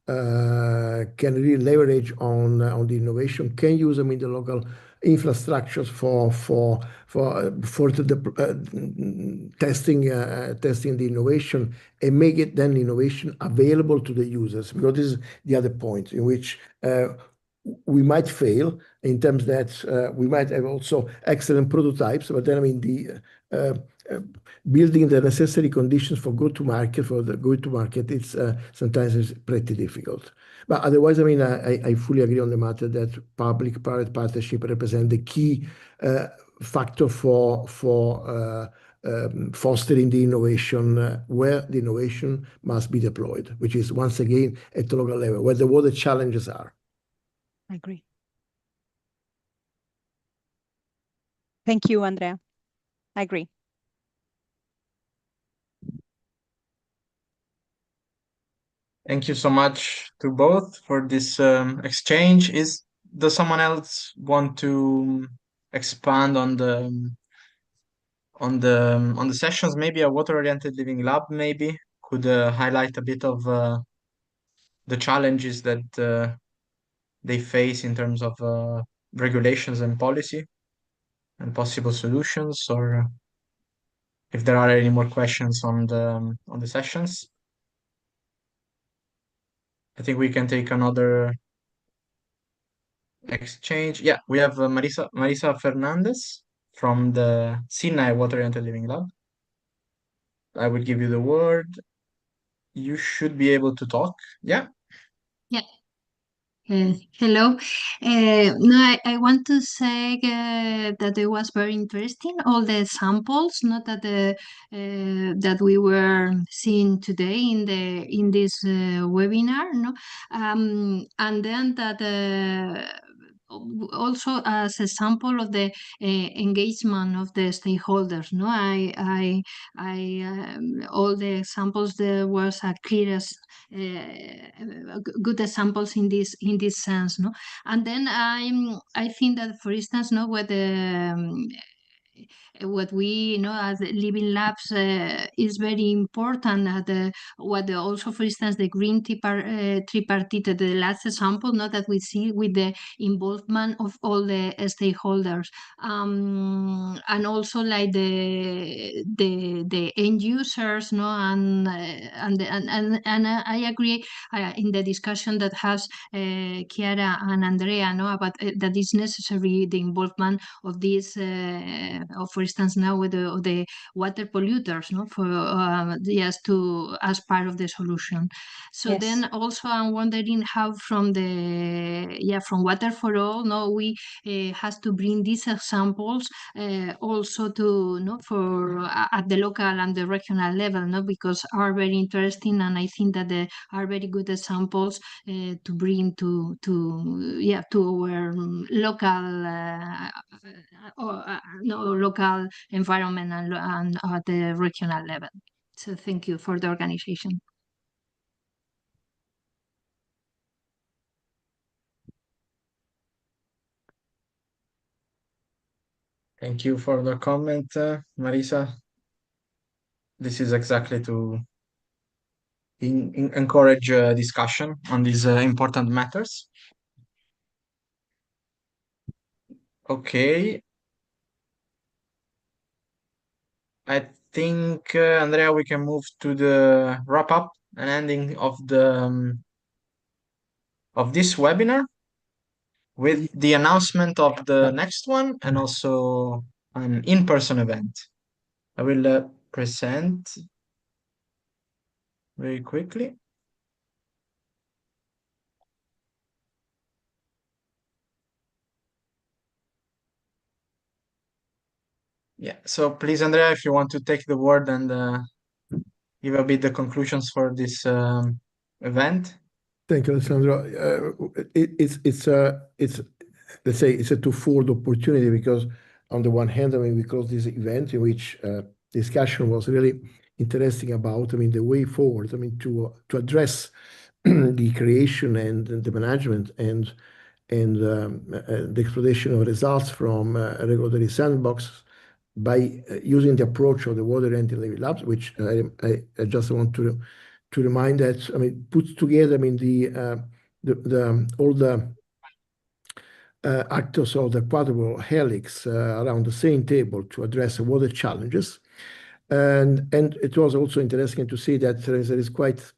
Can really leverage on the innovation, can use the local infrastructures for the testing the innovation, and make it then innovation available to the users, because this is the other point in which we might fail in terms that we might have also excellent prototypes, but then building the necessary conditions for the go-to-market, it's sometimes it's pretty difficult. But otherwise, I mean, I fully agree on the matter that public-private partnership represent the key factor for fostering the innovation where the innovation must be deployed, which is once again at the local level, where the water challenges are. I agree. Thank you, Andrea. I agree. Thank you so much to both for this exchange. Does someone else want to expand on the sessions? Maybe a water-oriented living lab maybe could highlight a bit of the challenges that they face in terms of regulations and policy and possible solutions, or if there are any more questions on the sessions. I think we can take another exchange. Yeah, we have Marisa Fernandez from the Sinai Water-Oriented Living Lab. I will give you the word. You should be able to talk. Yeah. Yeah. Hello. No, I want to say that it was very interesting, all the samples, not that that we were seeing today in this webinar, no, and then that also as a sample of the engagement of the stakeholders. No, all the examples there was a clear good examples in this sense. No, and then I think that, for instance, no, what we know as living labs is very important. Also, for instance, the green tripartite, the last example, not that we see with the involvement of all the stakeholders, and also like the end users, no, and I agree in the discussion that has Chiara and Andrea, no, about that is necessary the involvement of this, for instance, now with the water polluters, no, for just to as part of the solution. So Yes. then also I'm wondering how from Water for All, no, we has to bring these examples also to, no, for at the local and the regional level, no, because are very interesting, and I think that they are very good examples to bring to our local environment and at the regional level. So thank you for the organization. Thank you for the comment, Marisa. This is exactly to encourage discussion on these important matters. Okay. I think, Andrea, we can move to the wrap up and ending of this webinar with the announcement of the next one and also an in-person event. I will present very quickly. Yeah, so please, Andrea, if you want to take the word and give a bit the conclusions for this event. Thank you, Alessandro. Let's say it's a twofold opportunity, because on the one hand, I mean, we closed this event in which discussion was really interesting about, I mean, the way forward, I mean, to address the creation and the management and the exploitation of results from regulatory sandboxes by using the approach of the water-oriented living labs, which I just want to remind that, I mean, puts together, I mean, all the actors of the quadruple helix around the same table to address water challenges. And it was also interesting to see that there is quite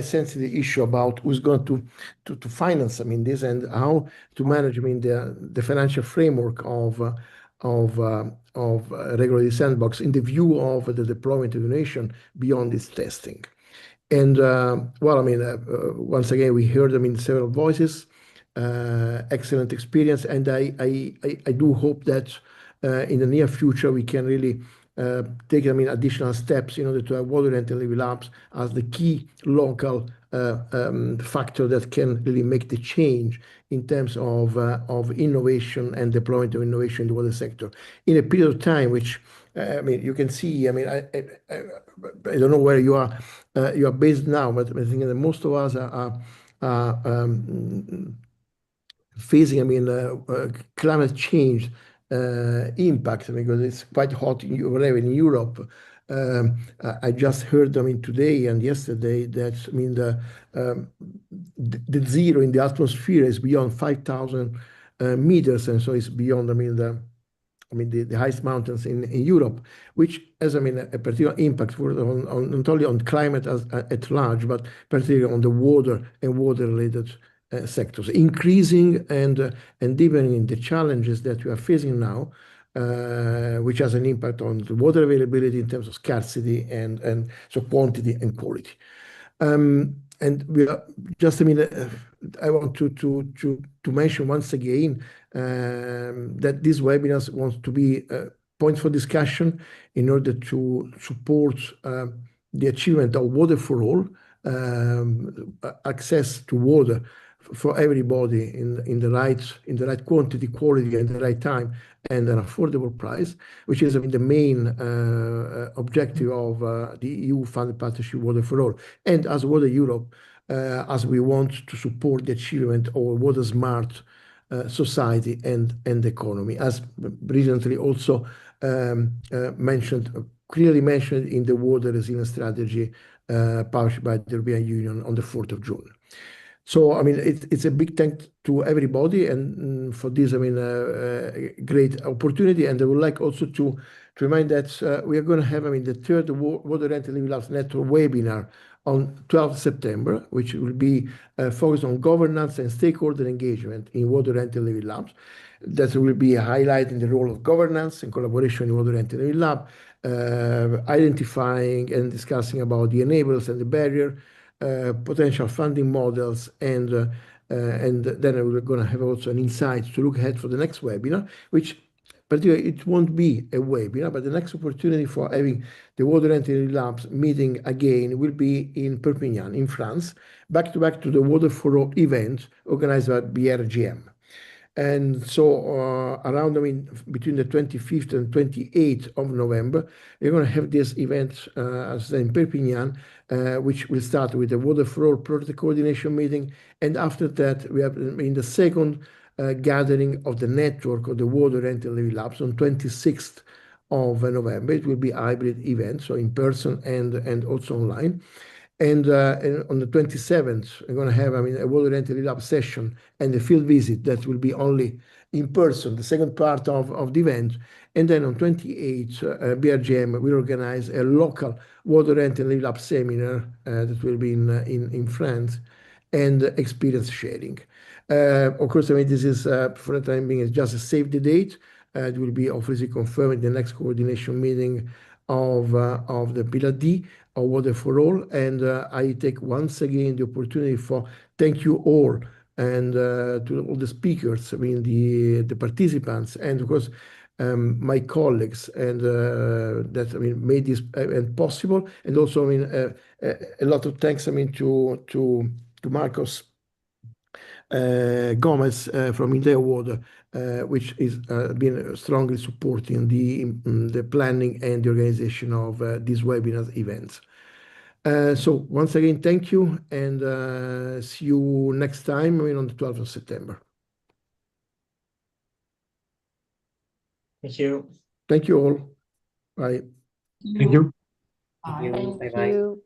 sensitive issue about who's going to finance, I mean, this, and how to manage, I mean, the financial framework of regulatory sandbox in the view of the deployment of innovation beyond its testing. And well, I mean, once again, we heard them in several voices. Excellent experience, and I do hope that in the near future we can really take additional steps in order to have water and LV labs as the key local factor that can really make the change in terms of innovation and deployment of innovation in the water sector in a period of time which I mean, you can see. I mean, I don't know where you are based now, but I think that most of us are facing, climate change impact, because it's quite hot in Europe. I just heard, today and yesterday that, the zero in the atmosphere is beyond 5,000 meters, and so it's beyond, the highest mountains in Europe, which has, a particular impact on not only on climate at large, but particularly on the water and water-related sectors, increasing and deepening the challenges that we are facing now, which has an impact on the water availability in terms of scarcity and so quantity and quality. And we are just, I want to mention once again that these webinars want to be points for discussion in order to support the achievement of water for all, access to water for everybody in the right quantity, quality, and the right time, and an affordable price, which is the main objective of the EU-funded partnership Water for All. And as Water Europe, as we want to support the achievement of a water smart society and economy, as recently also clearly mentioned in the water resilience strategy published by the European Union on the 4th of June. So, it's a big thank to everybody, and for this, great opportunity. And I would like also to remind that we are going to have, the third Water and WOLLs Network webinar on 12th September, which will be focused on governance and stakeholder engagement in water and LV labs. That will be highlighting the role of governance and collaboration in water and LV lab, identifying and discussing about the enablers and the barrier, potential funding models, and then we're going to have also an insight to look ahead for the next webinar, which particularly it won't be a webinar, but the next opportunity for having the Water and LV labs meeting again will be in Perpignan, in France, back to the Water for All event organized by BRGM. And so around, between the 25th and 28th of November, we're going to have this event as in Perpignan, which will start with the Water for All project coordination meeting. And after that, we have in the second gathering of the network of the Water and LV labs on 26th of November. It will be a hybrid event, so in person and also online. And on the 27th, we're going to have a water and LV lab session and a field visit that will be only in person, the second part of the event. And then on 28th, BRGM will organize a local water and LV lab seminar that will be in France, and experience sharing. Of course, this is for the time being, it's just a save the date. It will be obviously confirmed in the next coordination meeting of the Pillar D of Water for All. And I take once again the opportunity for thank you all, and to all the speakers, the participants, and of course my colleagues, and that made this event possible. And also a lot of thanks to Marcos Gomez from India Water, which is been strongly supporting the planning and the organization of these webinars events. So once again, thank you, and see you next time on the 12th of September. Thank you. Thank you all. Bye. Thank you. Thank you. Thank Bye-bye. you.